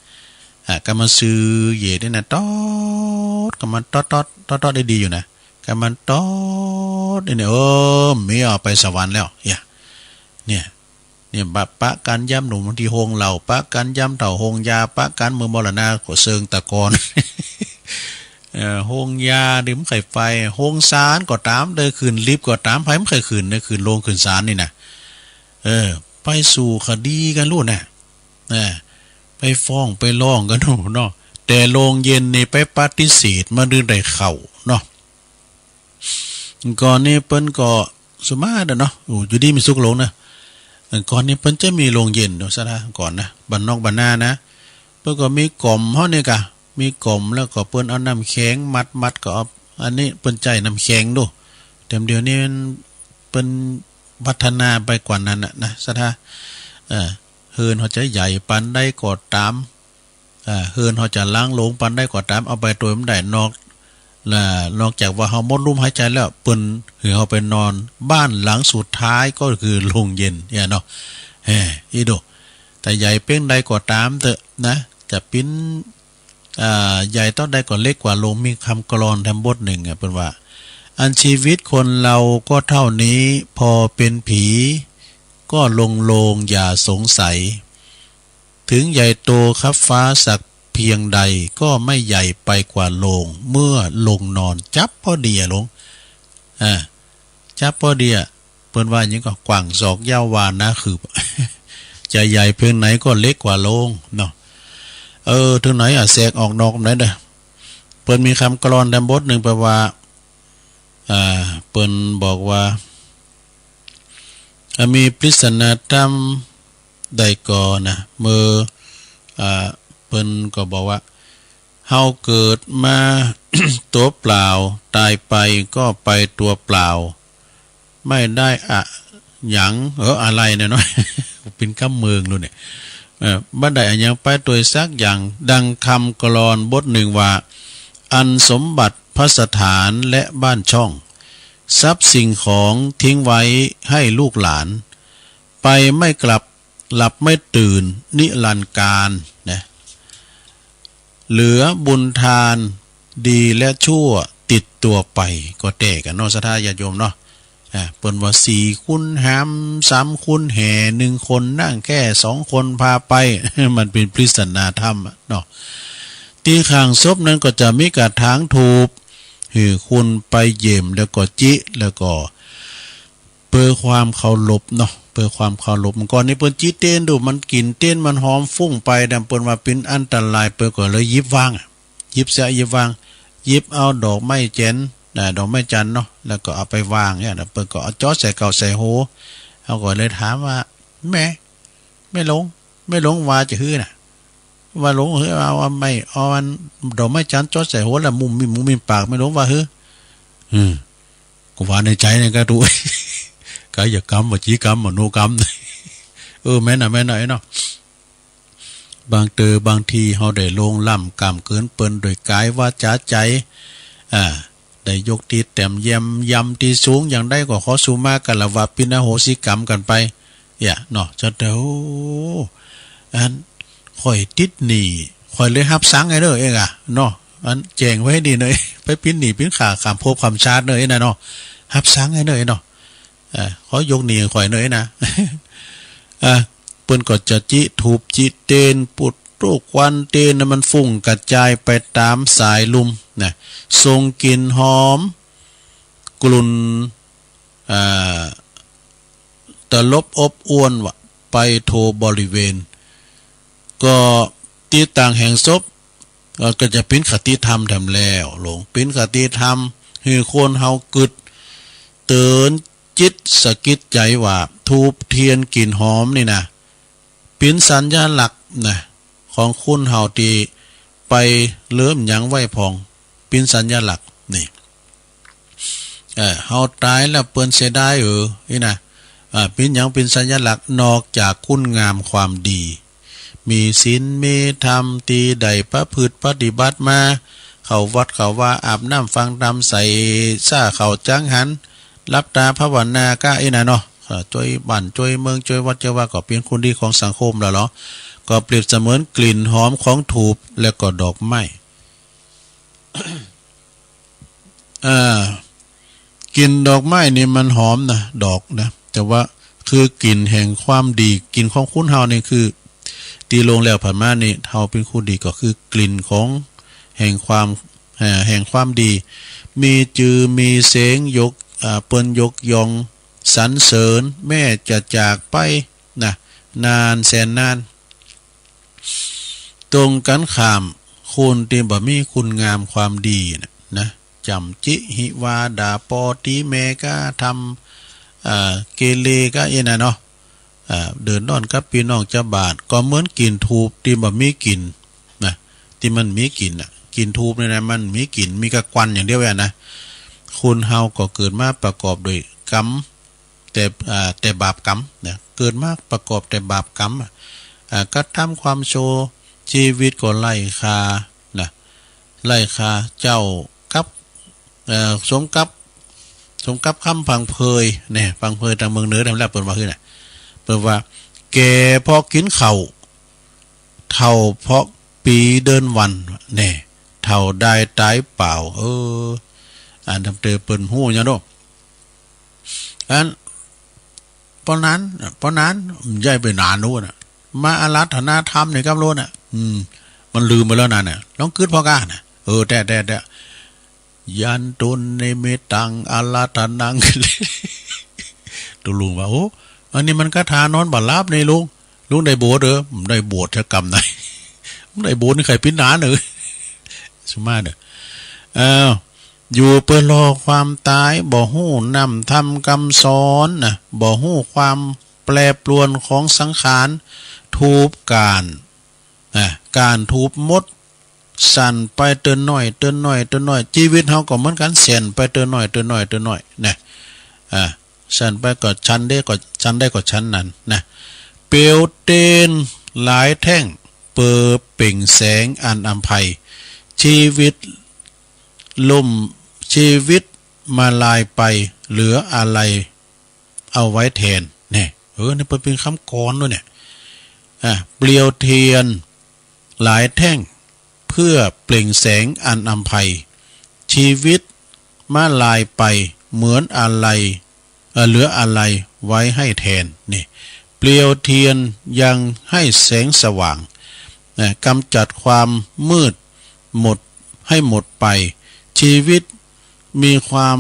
S2: ก็มาซื้อเย่นี่นะตอดก็มันตอดได้ดีอยู่นะก็มันตอดเนี่ยมีออกไปสวรรค์แล้วเนี่ยปะกันย่ำหนุ่มที่โฮงเหล่าปะกันย่ำเต่าโฮงยาปะกันมือมรณะก็เซิงตะกอนโฮงยาดื่มไข่ไฟโฮงสารก็ตามเดินคืนลิฟต์ก็ตามไผไม่เคยคืนในคืนโรงคืนสารนี่นะไปสู่คดีกันรู้นะไปฟ้องไปร้องกันเนาะแต่โรงเย็นนี่ไปปฏิเสธมาดื้อได้เข่าเนาะก่อนนี้เปิ้นก็สมาร์ทเนาะอยู่ดีมีสุขหลงนะก่อนนี้เปิ้นจะมีโรงเย็นเนาะซะนะก่อนนะบ้านนอกบ้านนานะเปิ้นก็มีกล่อมเฮานี่กะมีกล่อมแล้วก็เปิ้นเอาน้ำแข็งมัดก็เอาอันนี้เปิ้นใจน้ำแข็งดูแต่เดี๋ยวนี้มันเปิ้นพัฒนาไปกว่านั้นนะซะนะเฮินเขาจะใหญ่ปันได้ก็ตามเฮินเขาจะล้างลงปันได้ก็ตามเอาไปตัวมันได้นอกจากว่าเฮาหมดลมหายใจแล้วเปิ้นคือเฮาไปนอนบ้านหลังสุดท้ายก็คือโรงเย็นเนี่ยเนาะอีโดแต่ใหญ่เป้งใดก็ตามเถอะนะจะปิ้นใหญ่ต้องได้ก็เล็กกว่าโรงมีคำกลอนทำบทหนึ่งเปิ้นว่าอันชีวิตคนเราก็เท่านี้พอเป็นผีก็ลงโลงอย่าสงสัยถึงใหญ่โตครับฟ้าสักเพียงใดก็ไม่ใหญ่ไปกว่าโลงเมื่อลงนอนจับพอดีลงจับพอดีเปิ้นว่าอย่างก็กว้างศอกยาววานนะคือ จะใหญ่เพียงไหนก็เล็กกว่าโลงเนาะถึงไหนแสกออกนอกไหนเด้อพ ปิ้นมีคำกลอนดำบทหนึ่งแปลว่าเปิ้นบอกว่ามีปริศนาธรรมใดก่อนะเมื่อเปิ้นก็บอกว่าเฮาเกิดมา ตัวเปล่าตายไปก็ไปตัวเปล่าไม่ได้หยังอะไรเนี่ยเนาะ เป็นคำเมืองนู่นเนี่ยบ่ได้อันยังไปตัวสักอย่างดังคำกลอนบทหนึ่งว่าอันสมบัติพระสถานและบ้านช่องทรัพย์สิ่งของทิ้งไว้ให้ลูกหลานไปไม่กลับหลับไม่ตื่นนิรันดร์การนะเหลือบุญทานดีและชั่วติดตัวไปก็แตกกันเนาะศรัทธาญาติโยมเนาะเปิ้นว่า4คุณหาม3คุณแห่1คนนั่งแค่2คนพาไป มันเป็นปริศนาธรรมเนาะที่ข้างศพนั้นก็จะมีกระถางทูบคือคุณไปเยี่ยมแล้วก็จิแล้วก็เพื่อความเคารพเนาะเพื่อความเคารพก่อนนี้เปิ้นจิเต้นดูมันกินเต้นมันหอมฟุ้งไปดำเปิ้นว่าเป็นอันตรายเปิ้นก็เลยหยิบวางหยิบเสียหยิบวางหยิบเอาดอกไม้แจนดอกไม้จันเนาะแล้วก็เอาไปวางเนี่ยเปิ้นก็เอาจอใส่เก่าใส่โหเฮาก็เลยถามว่าแม่ไม่หลงว่าจะฮื้อน่ะว่าหลงเฮ้ยเอาไม่เอาอันดอกไม้จันจอใส่โหแล้วมุมมีปากไม่หลงว่าฮื้อกูว่าในใจนี่ก็ดู กายกรรมวจีกรรมมโนกรรม แม่น่ะเนาะบางทีเฮาได้ลงล่ำกรรมเกินเปิ้นโดยกายวาจาใจได้ยกตีแต้มยำที่สูงอย่างได้ก็ขอสุมากันละว่าปินโหสิกรรมกันไปเนาะจะเด้ออันค่อยติดหนี้ค่อยเลยรับสังไอ้เด้อเองเนาะอันแจ้งไว้ให้ดีหน่อยไปปินหนี้ปินขาขามภพคำชาติเด้อนะเนาะรับสังไอ้เด้อเนาะขอยกหนี้ข่อยเด้อนะ เปิ้นก็จะจิถูบจิเตนปุดโรคควันเตนมันฟุ้งกระจายไปตามสายลมนะทรงกลิ่นหอมกลุ่นตลบอบอวนวะไปโทบริเวณก็ที่ต่างแห่งศพก็จะเป็นคติธรรมทำแล้วหลงเป็นคติธรรมให้คนเฮากึดเตือนจิตสะกิดใจว่าทูบเทียนกลิ่นหอมนี่นะเป็นสัญญาหลักนะของคุณเฮาที่ไปเริ่มหยังไว้พองเป็นสัญญาหลักนี่เฮาตายแล้วเปิ้นเสียดายนี่นะเป็นหยังเป็นสัญญาหลักนอกจากคุณงามความดีมีศีลมีธรรมตีใดประพฤติปฏิบัติมาเข้าวัดเข้าว่าอาบน้ำฟังธรรมใส่ซ่าเข้าจังหันรับตาภาวนาก้านะเนาะช่วยบ้านช่วยเมืองช่วยวัดเจ้าว่าก็เป็นคนดีของสังคมแล้วเนาะก็เปรียบเสมือนกลิ่นหอมของถูบและก็ดอกไม้ กลิ่นดอกไม้นี่มันหอมนะดอกนะแต่ว่าคือกลิ่นแห่งความดีกลิ่นของคุณเฮานี่คือตีลงแล้วผ่านมานี่เฮาเป็นคนดีก็คือกลิ่นของแห่งความดีมีจือมีเสียงยกเปิ้นยกยองสรรเสริญแม่จะจากไปนะนานแสนนานตรงกันข้ามคนที่บ่มีคุณงามความดีนะจำจิหิวาดาปอติเมกาทำเกเรก็นะเนาะเดินนอนกับพี่น้องเจ้าบาทก็เหมือนกินทูบที่บ่มีกลิ่นนะที่มันมีกลิ่นกินทูบเนี่ยนะมันมีกลิ่นมีกระควันอย่างเดียวนะคุณเฮาก็เกิดมาประกอบโดยกรรมแต่บาปกรรมเนี่ยเกิดมาประกอบแต่บาปกรรมก็ทำความโชว์ชีวิตก็ไล่คาไล่คาเจ้ากับสมกับคำพังเพยเนี่ยพังเพยทางเมืองเหนือทำแล้วเปิดว่าคือน่ะเปิดว่าแก่พอกินเข่าเท่าเพราะปีเดินวันเนี่ยเท่าได้ตายเปล่าอ่านทำเตอเปิ่นหู้เนี่ยเนาะอันเพราะนั้นย้ายไปนานนู้นมาอารัธนาธรรมเนี่ยครับโลน่ะมันลืมไปแล้วนั่นน่ะลองคิดพอกันน่ะแต่ยันตุนในเมตังอารัธนังตัวลุงว่าโอ้อันนี้มันคาถานอนบัดลับในลุงได้โบสถ์ได้โบสถ์กรรมไหนได้โบสถ์นี่ใครปิ้นหนาเนอะสมาเนอะ อยู่เพื่อรอความตายบ่ฮู้นำทำกรรมสอนนะบ่ฮู้ความแปรปรวนของสังขารทูบการทูบมดสั่นไปเตือนหน่อยชีวิตเฮาก็เหมือนกันเสียนไปเตือนหน่อยนะสั่นไปก็ชั้นได้ก็ชั้นนั้นนะเปลวเตนหลายแท่งเปิดเปล่งแสงอันอำไพชีวิตมาลายไปเหลืออะไรเอาไว้แทนเนี่ยนี่เป็นคำกรด้วยเนี่ยเปลวเทียนหลายแท่งเพื่อเปล่งแสงอันอำไพชีวิตมาลายไปเหมือนอะไรเหลืออะไรไว้ให้แทนนี่เปลวเทียนยังให้แสงสว่างกำจัดความมืดหมดให้หมดไปชีวิตความ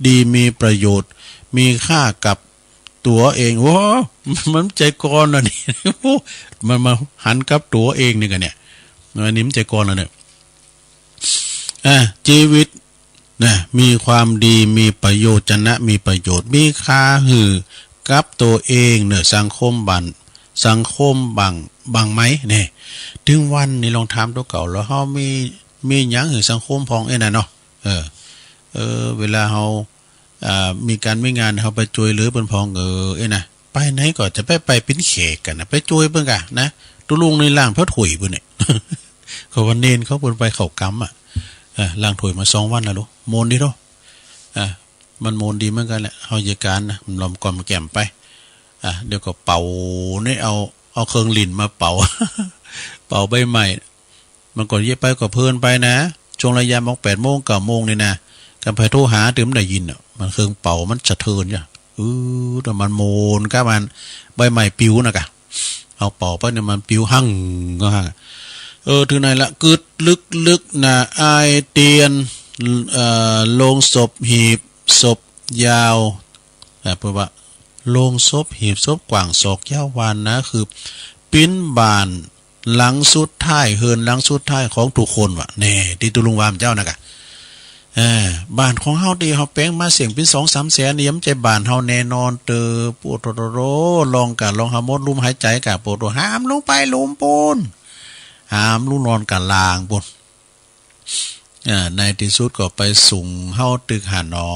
S2: ดีมีประโยชน์มีค่ากับตัวเองว้ามันใจกรนะนี่มันมาหันกับตัวเองนี่กันเนี่ยอันนี้มันใจกรแล้วเนี่ยชีวิตนะมีความดีมีประโยชน์มีประโยชน์มีค่าหือกับตัวเองเนี่ยสังคมบังไหมเนี่ยถึงวันนี้ลองถามตัวเก่าแล้วเฮามีหยังหือสังคมพองน่ะเนาะเวลาเฮามีการไม่งานเฮาไปช่วยเหลือเพิ่นพองน่ะไปไหนก็จะไปปิ้นเขกกันนะไปช่วยเพิ่นกะนะตุลุงในล่างพระถุยเพิ่นเนี่ย เขาวันเนนเขาเพิ่นไปเข้ากรรมล่างถุยมา2วันแล้วลูกโมนดิโตมันโมนดีเหมือนกันแหละเฮาจัดการนะมันลอมก่อนมาแก้มไปเดี๋ยวก็เป่านี่เอาเครื่องลิ้นมาเป่า เป่าใบใหม่มันก่อนเย็บไปก็เพลินไปนะช่วงระยะมอง8 โมง 9 โมงนี่นะกันไปโทรหาถึงได้ยินมันเครื่องเป่ามันสะเทือนจ้ะแต่มันโมนก็มันใบใหม่ปิวนะกะเอาเป่าไปเนี่ยมันปิวหั่งก็หั่งถึงไหนละกึดลึกนะอายเตียนโลงศพหีบศพยาวเพราะว่าโลงศพหีบศพกว่างศอกยาววานนะคือปิ้นบานหลังสุดท้ายเฮินหลังสุดท้ายของทุกคนว่ะแน่ที่ตุลุงวามเจ้านะกะบ้านของเฮาดีเฮาแป้งมาเสียงเป็น2-3 แสนนี่ย้ำใจบ้านเฮาแน่นอนเตอปวดโรลองหาหมดลุมหายใจกะปวดห้ามลงไปลุมปูนห้ามลุนอนกะลางปูนในที่สุดก็ไปสูงเฮาตึกหานอ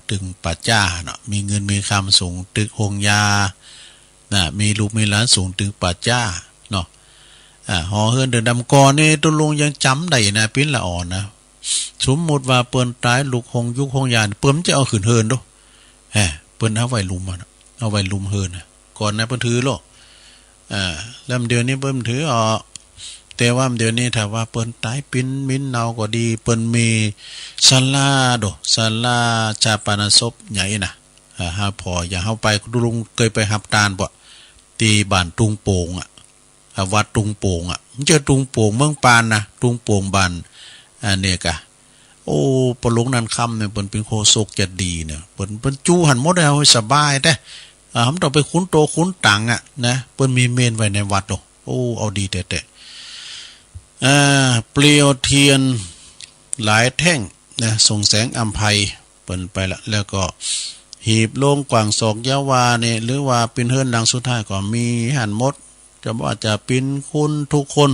S2: ตึกป่าจ้าเนาะมีเงินมีคำสูงตึกหงยามีลูกมีหลานสูงตึกป่าจ้าเนาะหอเฮือนเดินดำกอนี่ตุลุงยังจำได้นะปิ้นละอ่อนนะสมมุติว่าเปิ้นตายลูกหงยุคหงยานเปิ้นจะเอาขืนเฮินดูเปิ้นเอาไว้ลุมเอาไว้ลุมเฮินก่อนนะเปิ้นถือโลแล้วเดือนนี้เปิ้นถือแต่ว่าเดี๋ยวนี้ถ้าว่าเปิ้นตายปิ้นมิ้นเนาก็ดีเปิ้นมีศาลาชาปนศพใหญ่น่ะหาพออย่าเฮาไปลุงเคยไปหับตาลบ่ตีบ้านตุงโป่งวัดตุงโป่งมันเจอตุงโป่งเมืองปานนะตุงโป่งบ้านเนี่ยกะปลงนั้นค่ำเนี่ยเปิ้นเป็นโคศกจะดีเนี่ยเปิ้นจู้หันหมดแล้วสบายแต่ผมต้องไปคุ้นโตคุ้นตังนะเปิ้นมีเมนไว้ในวัดเอาดีแต่เปลวเทียนหลายแท่งนะส่งแสงอำไพเปิ้นไปละแล้วก็หีบโลงกว่างศอกยาวาเนี่ยหรือว่าเป็นเฮือนดังสุดท้ายก็มีหันหมดจะว่าจะเป็นคุณทุกคน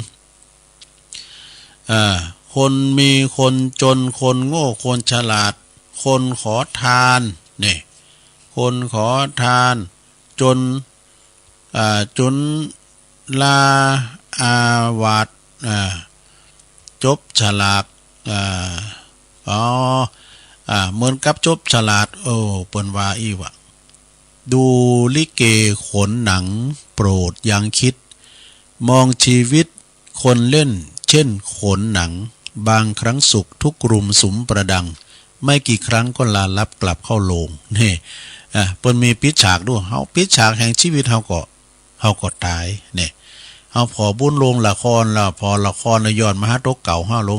S2: คนมีคนจนคนโง่คนฉลาดคนขอทานนี่คนขอทานจนลาอาวาดจบฉลาดเหมือนกับจบฉลาดเปิ้นว่าอีวะดูลิเกขนหนังโปรดยังคิดมองชีวิตคนเล่นเช่นขนหนังบางครั้งสุขทุกรุมสุมประดังไม่กี่ครั้งก็ลาลับกลับเข้าโลงนี่เปิ้นมีปิดฉากด้วยเฮาปิดฉากแห่งชีวิตเฮาก็ตายนี่เฮาพอบุญลงละครแล้วพอละครย้อนมาหาตกเก่าเฮาลง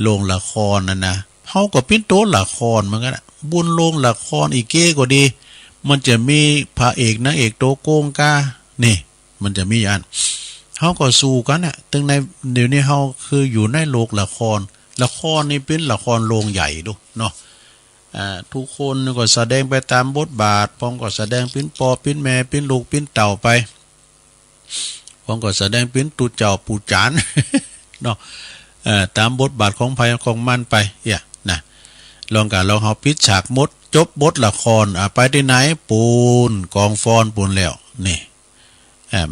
S2: ลงละครนั่นนะเฮาก็เป็นตัวละครเหมือนกันบุญลงละครอีกเก้ก็ดีมันจะมีพระเอกนางเอกโตโกงกานี่มันจะมีอัน เฮาก็สู้กันน่ะตึงในเดี๋ยวนี้เฮาคืออยู่ในโลกละครนี่เป็นละครโรงใหญ่ดูเนาะทุกคนก็แสดงไปตามบทบาทพร้อมก็แสดงเป็นปอเป็นแม่เป็นลูกเป็นเต่าไปพร้อมก็แสดงเป็นตูเจ้าปู่จานเนาะตามบทบาทของไผของมันไปนะลองกันลองเฮาปิดฉากมดจบบทละครไปที่ไหนปูนกองฟอนปูนแล้วนี่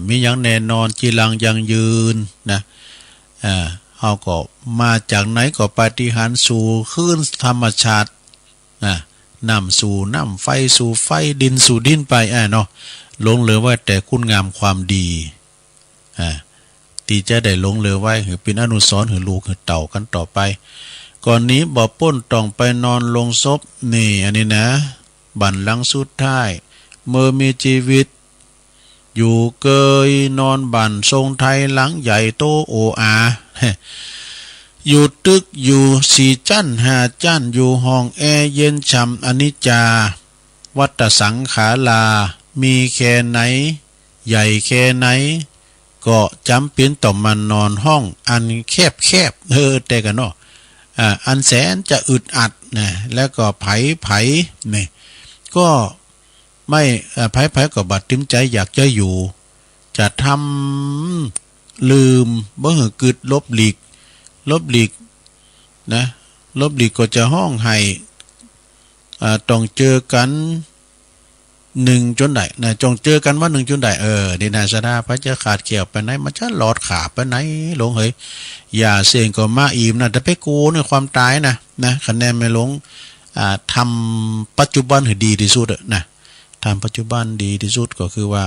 S2: มีอย่างแน่นอนจีรังยังยืนนะเฮาก็มาจากไหนก็ปาฏิหาริย์สู่คลื่นธรรมชาติน้ำสู่น้ำไฟสู่ไฟดินสู่ดินไปเนาะลงเหลือไว้แต่คุณงามความดีที่จะได้ลงเหลือไว้คือเป็นอนุสรณ์คือลูกคือเต่ากันต่อไปก่อนนี้บ่ป้นต้องไปนอนลงศพนี่อันนี้นะบันลังสุดท้ายเมื่อมีชีวิตอยู่เกยนอนบันทรงไทยหลังใหญ่โตโออาอยู่ตึกอยู่สี่จั่นห้าจั่นอยู่ห้องแอร์เย็นช่ำอนิจจาวัฏสังขารามีแค่ไหนใหญ่แค่ไหนก็จำเป็นต้องมานอนห้องอันแคบแต่กันเนาะอันแสนจะอึดอัดนะแล้วก็ไผนี่ก็ไม่ไผก็บัดติ้มใจอยากจะอยู่จะทำลืมบ่หือกึดลบหลีกนะลบหลีกก็จะห้องให้ต้องเจอกันหนึ่งจนได้นะจงเจอกันว่าหนึ่งจนได้ดีนาสดาพระจะขาดเกี่ยวไปไหนมันจะหลอดขาไปไหนหลงเฮ้ยอย่าเสี่ยงก็มาอิ่มนะแต่ไปกูในความตายนะคะแนนไม่หลงทำปัจจุบันให้ดีที่สุดนะทำปัจจุบันดีที่สุดก็คือว่า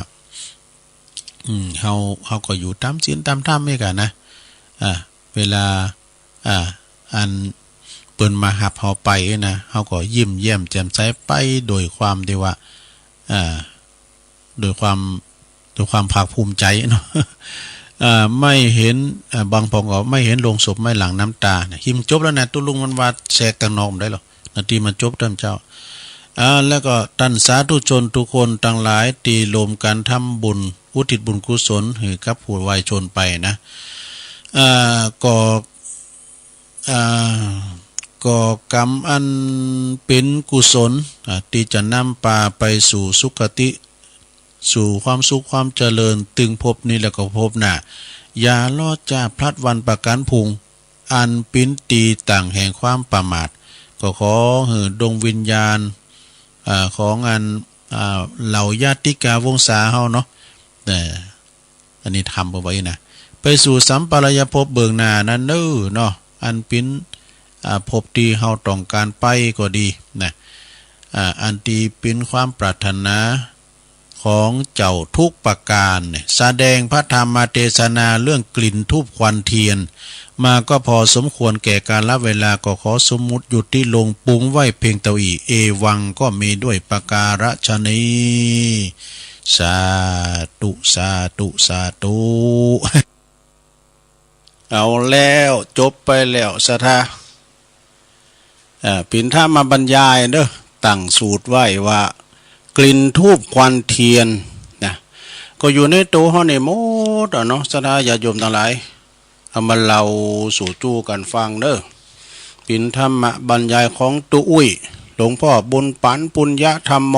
S2: เฮาก็อยู่ตามศีลตามธรรมนี่กันนะเวลาอันเปิ้นมาหับเฮาไปนะเฮาก็ยิ้มแย้มแจ่มใสไปโดยความที่ว่าโดยความภาคภูมิใจเนาะไม่เห็นบางพองก็ไม่เห็นลงศพไม่หลั่งน้ำตาเนี่ยหิมจบแล้วนะตุลุงมันว่าแสกตังนอกได้หรอนาทีมันจบท่านเจ้าแล้วก็ท่านสาธุชนทุกคนทั้งหลายตีรวมกันทำบุญอุทิศบุญกุศลให้กับผู้วายชนไปนะก่อกรรมอันเป็นกุศลที่จะนำพาไปสู่สุคติสู่ความสุขความเจริญตึงภพนี้แล้วก็ภพหน้าอย่าลอดจ้าพลัดวันประกันพุงอันปิ้นตีต่างแห่งความประมาทก็ขอให้ดวงวิญญาณของอันเหล่าญาติกาวงศาเฮาเนาะอันนี้ทำเอาไว้นะไปสู่สัมปรายภพเบื้องหน้านั้นเนาะอันปิ้นภพที่เฮาต้องการไปก็ดีนะอันที่เป็นความปรารถนาของเจ้าทุกประการเนี่ยแสดงพระธรรมเทศนาเรื่องกลิ่นทูปควันเทียนมาก็พอสมควรแก่การละเวลาก็ขอสมมุติหยุดที่ลงปุงไว้เพียงเท่าอีเอวังก็มีด้วยประการฉะนี้สาธุสาธุสาธุเอาแล้วจบไปแล้วสถาปิ่นถ้ามาบรรยายเด้อตั้งสูตรไว้ว่ากลิ่นทูบควันเทียนนะก็อยู่ในตัวเฮานี่หมดเนาะสถาญาติโยมทั้งหลายเอามาเล่าสู่จู้กันฟังเด้อปิ่นธรรมบรรยายของตุอุ้ยหลวงพ่อบุญปันปุญญธรรมโม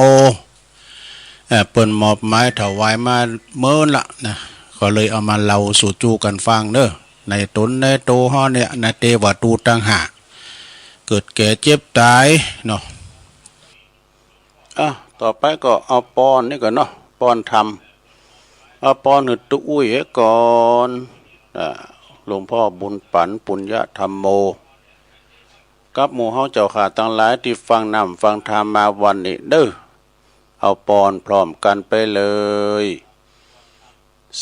S2: เปิ้นมอบหมายถวายมาเมินละนะก็เลยเอามาเล่าสู่จู้กันฟังเด้อในตนในโตเฮาเนี่ยในเทวตูต่างหากเกิดแก่เจ็บตายเนาะต่อไปก็เอาปอนนี่ก่อนเนาะปอนทำเอาปอนหึดตุอุ้ยก่อนหลวงพ่อบุญปันปุญญธรรมโมกับหมู่เฮาเจ้าขาทั้งหลายที่ฟังนำฟังธรรมมาวันนี้เด้อเอาปอนพร้อมกันไปเลย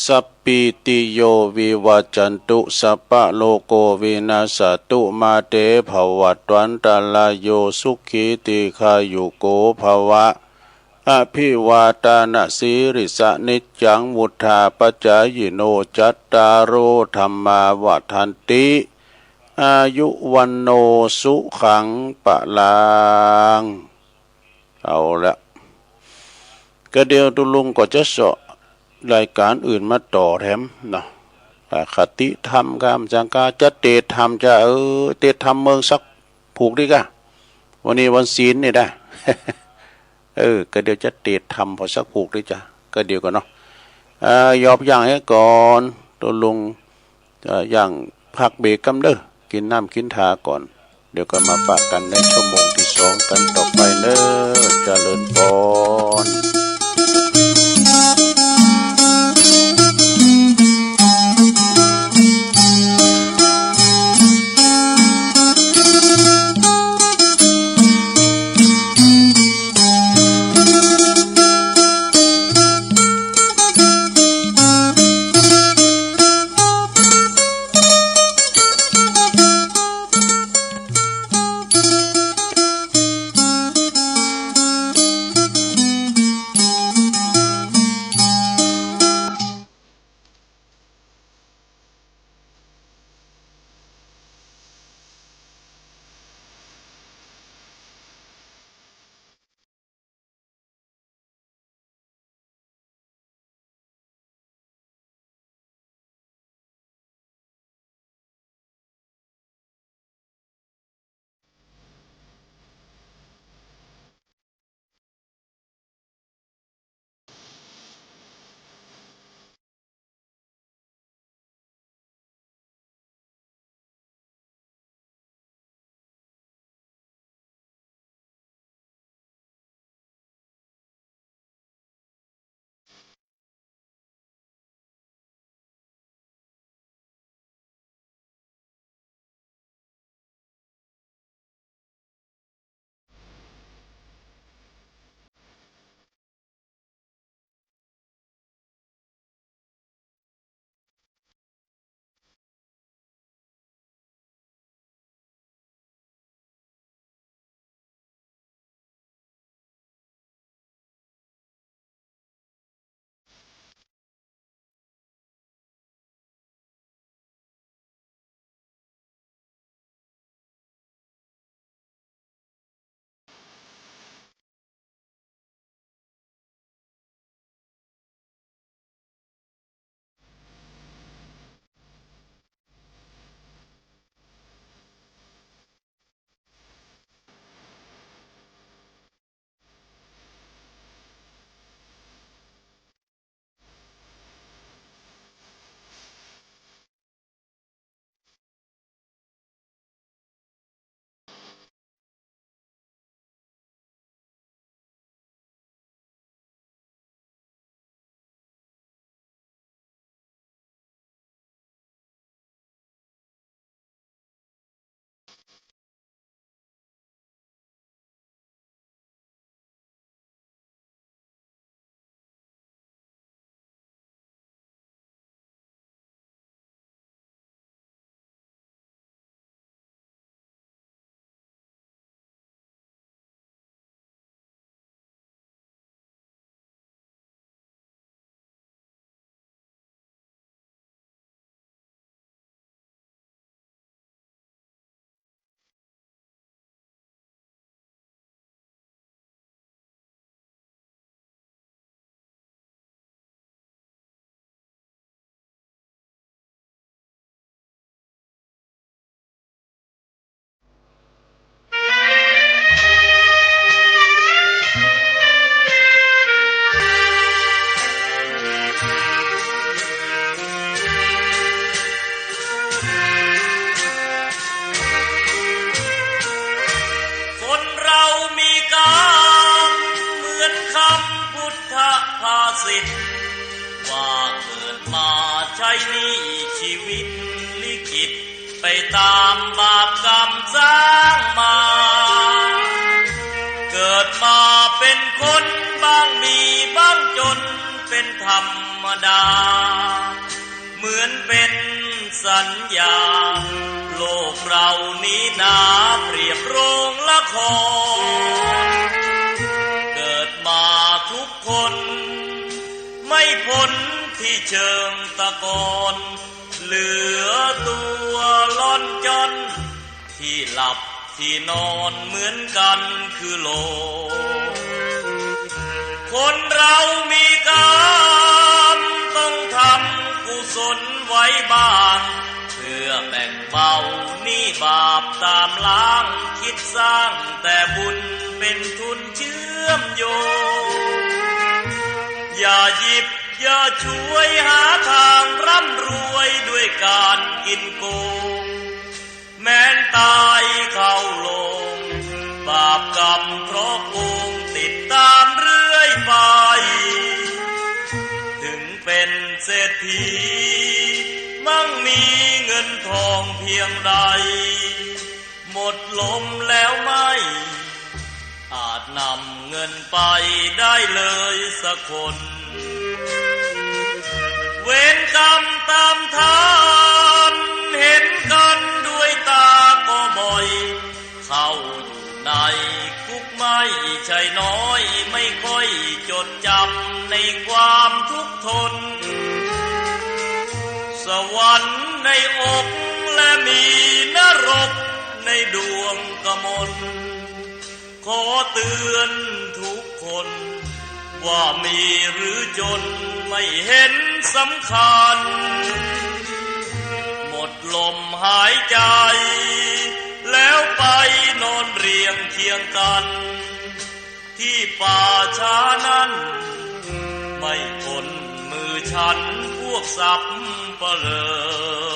S2: สัพพิติโยวิวัจจันตุสัพพะโลโกวินาศตุมาเตภวัตวันตรายโยสุขีติขายุโกภวะอภิวาทานะสีริสนิจจังวุธาปจายโนจัตตารโอธรรมาวัฏันติอายุวันโนสุขังปะลังเอาละก็เดียวตุลุงก็จะสอรายการอื่นมาต่อแถมนะ
S1: คติธรรมกามจังกาจะเตธรรมจะเตธรรมเมืองสักผูกดีกะวันนี้วันศีลนี่ได้ ก็เดี๋ยวจะเตธรรมพอสักผูกดีจ้ะก็เดี๋ยวกันเนาะยอบอย่างให้ก่อนตัวลงอย่างพักเบรกกำเด้อกินน้ำกินทาก่อนเดี๋ยวก็มาปะกันในชั่วโมงที่สองกันต่อไปเนอะเจริญพร
S3: ว่าเกิดมาใช้นี่ชีวิตลิขิตไปตามบาปกรรมสร้างมาเกิดมาเป็นคนบ้างมีบ้างจนเป็นธรรมดาเหมือนเป็นสัญญาโลกเรานี้นาเปรียบโรงละครเกิดมาทุกคนไม่พ้นที่เชิงตะกอนเหลือตัวล่อนจอนที่หลับที่นอนเหมือนกันคือโลกคนเรามีกรรมต้องทำกุศลไว้ บ้างเพื่อแบ่งเบาหนี้บาปตามล้างคิดสร้างแต่บุญเป็นทุนเชื่อมโยงอย่าหยิบอย่าช่วยหาทางร่ำรวยด้วยการกินโกงแม้นตายเข้าลงบาปกรรมเพราะโกงติดตามเรื่อยไปถึงเป็นเศรษฐีมั่งมีเงินทองเพียงใดหมดลมแล้วไม่อาจนำเงินไปได้เลยสักคนเวรกรรมตามทานเห็นกันด้วยตาก็บ่อยเข้าอยู่ในคุกไม่ใช่น้อยไม่ค่อยจดจำในความทุกข์ทนสวรรค์ในอกและมีนรกในดวงกมลขอเตือนทุกคนว่ามีหรือจนไม่เห็นสำคัญหมดลมหายใจแล้วไปนอนเรียงเคียงกันที่ป่าช้านั้นไม่พ้นมือฉันพวกสับเปลือ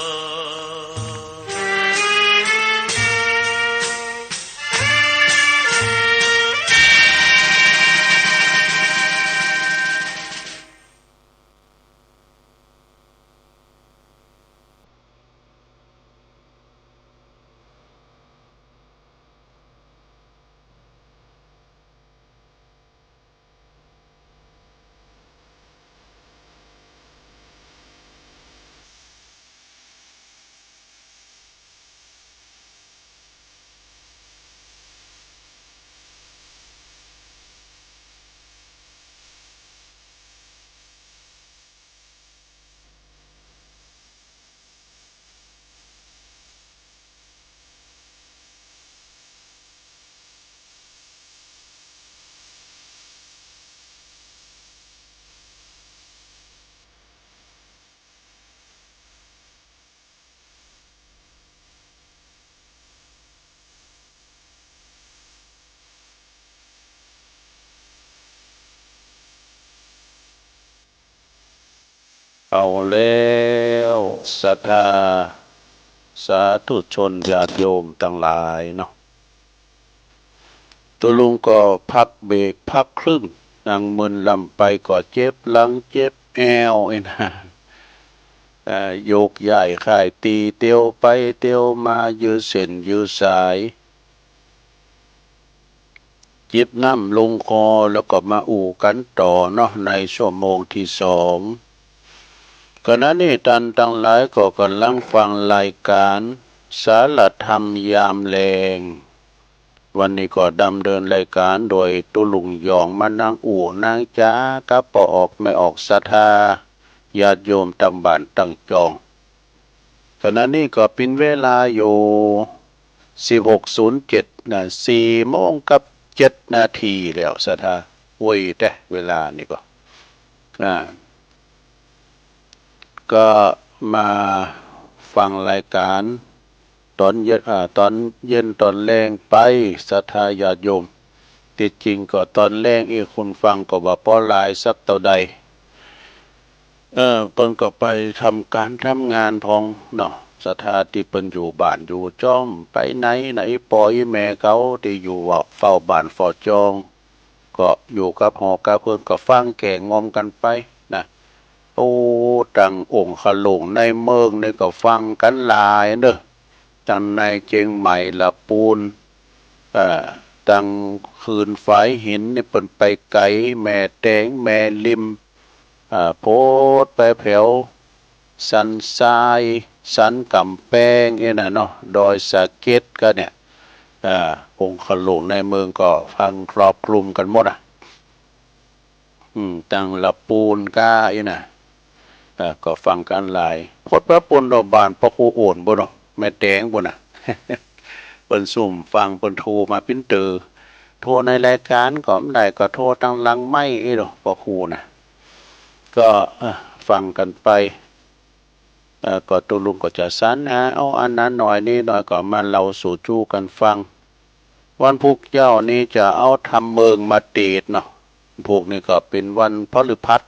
S1: เอาแล้วศรัทธาสาธุชนญาติโยมทั้งหลายเนาะตัวลุงก็พักเบรกพักครึ่งนั่งมึนลำไปก็เจ็บหลังเจ็บแอวนะโยกใหญ่ข่ายตีเตียวไปเตียวมายืดเส้นยืดสายจิบน้ำลงคอแล้วก็มาอู่กันต่อเนาะในชั่วโมงที่สองขณะนี้ท่านทั้งหลายก็กำลังฟังรายการสารธรรมยามแลงวันนี้ก็ดำเนินรายการโดยตุลุงหยองมานั่งอู่นางจ้ากับปอออกไม่ออกศรัทธาญาติโยมตั้งบ้านตั้งจองขณะนี้ก็เป็นเวลาอยู่16:07นะ4 โมงกับ7 นาทีแล้วศรัทธาโว้ยแต่เวลานี่ก็มาฟังรายการตอนเย็นตอนแรงไปศรัทธาญาติโยมที่จริงก็ตอนแรงอีกคนฟังก็บ่พอหลายสักเท่าใดเพิ่นก็ไปทำการทำงานพองเนาะศรัทธาที่เพิ่นอยู่บ้านอยู่จ้อมไปไหนปล่อยแม่เขาที่อยู่เฝ้าบ้านเฝ้าจองก็อยู่กับหอกับเพิ่นก็ฟังแก่งอมกันไปนะโอ้ตังองค์ขลงในเมืองนี่ก็ฟังกันหลายเด้อจังในเชียงใหม่ละปูนตังคืนฝายหินนี่เปิ้นไปไกลแม่แตงแม่ริมโพดไปแถวสันทรายสันกำแพงน่ะเนาะดอยสะเก็ดก็เนี่ยองค์ขลงในเมืองก็ฟังครอบคลุมกันหมดตังละปูนก้าน่ะก็ฟังกันหลายพดพระปุณดอกบานพระครูโอนบ่เนาะแม่แตงบ่น่ะ เปิ้นซุ่มฟังเปิ้นโทรมาปิ้นเตอโทรในรายการก็ไม่ได้ก็โทรทางหลังไม้ดอกพระครูน่ะก็ฟังกันไป ก็ตุลุงก็จะสันเอาอันนั้นหน่อยนี่หน่อยก็มาเล่าสู่จู้กันฟังวันพุกเจ้านี้จะเอาทำเมืองมาตีดเนาะพุกนี่ก็เป็นวันพฤหัส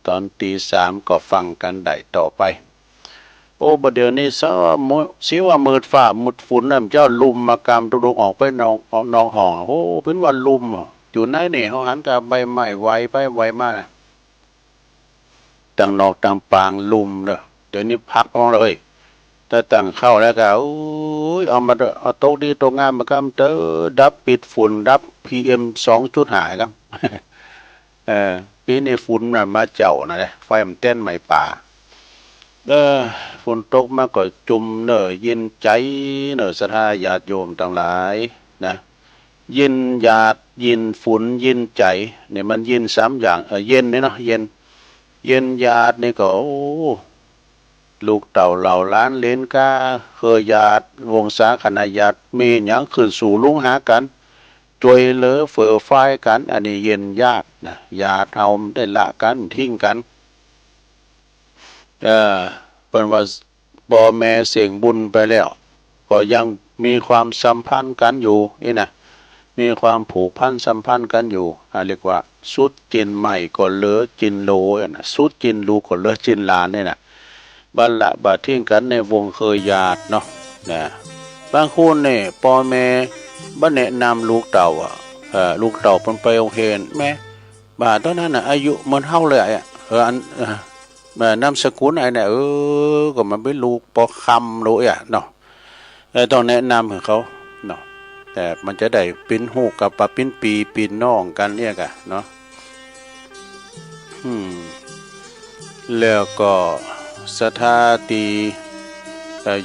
S1: ตอนตีสามก็ฟังกันได้ต่อไปโอ้ประเดี๋ยวนี้สิว่ามืดฝ่ามืดฝุ่นน่ะเจ้าลุมมากำตุลุงออกไปนองห้องโอ้เป็นวันลุมอยู่ไหนนี่เขาหันกับใบไม้ไวไปไวมากต่างนอกต่างปางลุมเด้อเดี๋ยวนี้พักออกเลยแต่ต่างเข้าแล้วก็โอ้ยเอามาเอาโต๊ะดีโต๊ะงามมากำเตอดับปิดฝุ่นดับ PM 2.5ครับปีนี้ฝุ่นน่ะมาเจ้านะเด้ไฟมันเต้นไหม้ป่าฝนตกมาก็จุ่มเนอเย็นใจเนอศรัทธาญาติโยมทั้งหลายนะยินหยาดยินฝนยินใจเนี่ยมันยิน3อย่างเย็นเนี่ยเนาะเย็นหยาดนี่ก็โอ้ลูกเต่าเหล่าล้านเลนกาเคยหยาดวงศาคณะญาติมีหยังขึ้นสู่ลุงหากันจวยเหลือเฟื่อไฟกันอันนี้เย็นญาตินะญาติเอาได้ละกันทิ้งกันเป็นว่าพ่อแม่เสี่ยงบุญไปแล้วก็ยังมีความสัมพันธ์กันอยู่นี่นะมีความผูกพันสัมพันธ์กันอยู่เรียกว่าสุดจินใหม่ก็เหลือจินโลนะสุดจินลูก็เหลือจินลานนี่นะบัลละบาทิ้งกันในวงเคยญาติเนาะนะบางคนเนี่ยพ่อแม่บ้านแนะนำลูกเต่าลูกเต่าเป็นไปโรงเรียนแม่บาตอนนั้นอายุมันเท่าเลยนามสกุลไอ้เนี่ยก็มันเป็นลูกปอคำรู้เนาะต้องแนะนำให้เขาเนาะแต่มันจะได้ปิ้นหูกับปะปิ้นปีปิ้นน้องกันเนี่ยกันเนาะแล้วก็สถาตี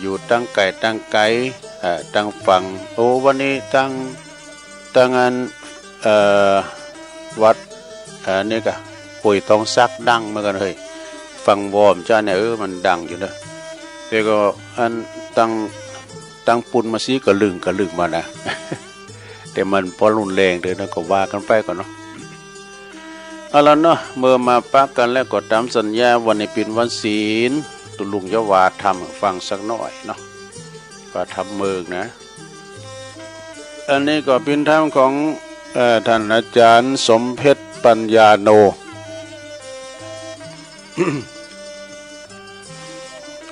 S1: อยู่ตั้งไก่ตั้งฝั่งโอ้วันนี้ตั้งอันวัดนี่กะป่วยต้องซักดังเหมือนกันเลยฟังวอมจ้าเนี่ยมันดังอยู่นะแต่ก็อันตั้งปุ่นมาซีก็ลึงมานะ แต่มันพอรุนแรงเลยนะก็ว่ากันไปก่อนเนาะเอาละเนาะเมื่อมาปักกันแล้วก็ตามสัญญาวันนี้เป็นวันศีลตุลุงจะว่าทำฟังสักหน่อยเนาะก็ทำเมืองนะอันนี้ก็เป็นธรรมของท่านอาจารย์สมเพชรปัญญาโน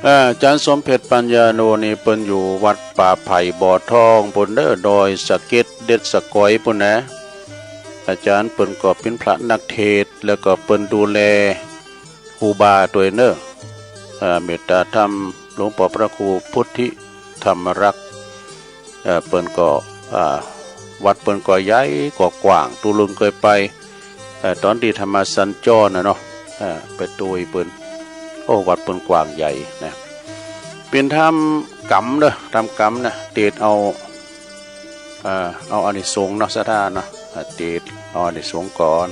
S1: อาจารย์สมเพชรปัญญาโนนี่เปิ้นอยู่วัดป่าไผ่บ่อทองบนดอยสะเก็ดเด็ดสะกอยปุ่นนะอาจารย์เปิ้นก็เป็นพระนักเทศน์แล้วก็เปิ้นดูแลครูบาตัวเนเมตตาธรรมหลวงพ่อพระครูพุทธิธรรมรักษ์เปิ้นก็วัดเปิ้นก็ใหญ่กว้างตุลุงเคยไปตอนที่ธรรมสัญจรนะเนาะไปตุยเปิ้นโอ้วัดเปิ้นกว้างใหญ่นะเป็นทำกรรมเด้อทำกรรมนะเตดเอาอานิสงส์เนาะสถานเนาะเตดเอาอานิสงส์ก่อน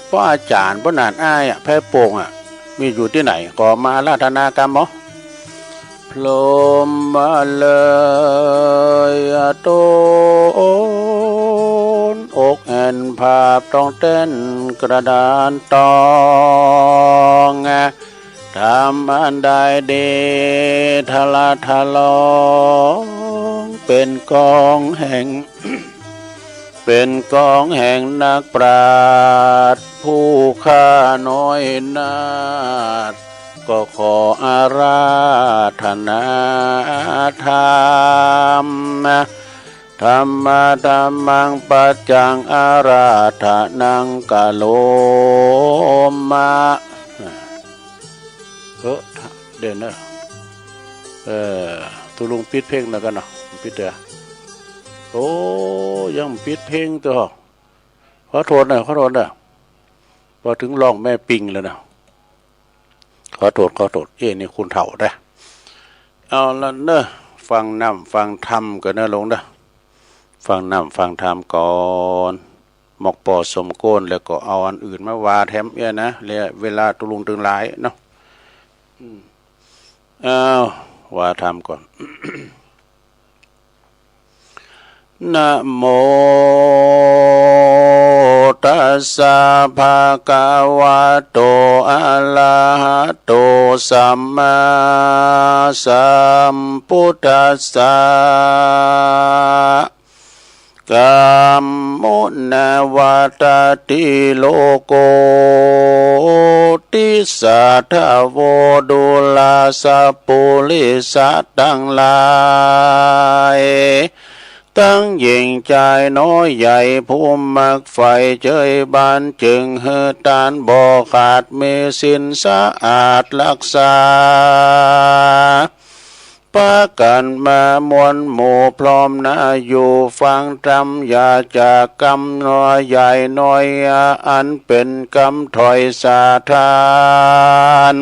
S1: เพราะอาจารย์พระนานอ้ายแพ้โป่งมีอยู่ที่ไหนก็มาราธนากรรมเหรอพลมมาเลยโตนอกแอนภาพต้องเต้นกระดานตองทำอันใดเดทลาทลองเป็นกองแห่ง เป็นกองแห่งนักปราชญ์ผู้ข้าน้อยนาฏก็ขออาราธนาธรรมธรรมะธรรมังปัจจังอาราธนังกะโลมะเด่นนะตุลุงปิดเพลงแล้วกันเนาะปิดเด้อโอ้ยังปิดเพลงตัวขอโทษนะพอถึงร้องแม่ปิงแล้วนะขอโทษนี่คุณเฒ่าได้เอาละเนอะฟังน้ำฟังธรรมกันนะลงนะฟังน้ำฟังธรรมก่อนหมอกปอสมโกนแล้วก็เอาอันอื่นมาว่าแถมนะเวลาตุลุงตึงหลายเนาะว่าธรรมก่อน นะโม ตัสสะภะคะวะโตอะระหะโตสัมมาสัมพุทธัสสะกัมมุนาวัตติโลโกติสัทธโวดุลาสัพปุริสัตตังหลายตั้งยิ่งใจน้อยใหญ่ภูมิมักไฟเจยบานจึงเฮตานบ่ขาดมีสินสะอาดรักษาปะกันมามวลหมู่พร้อมนาอยู่ฟังธรรมอย่าจากกรรมน้อยใหญ่น้อยอันเป็นกรรมถอยสาทาน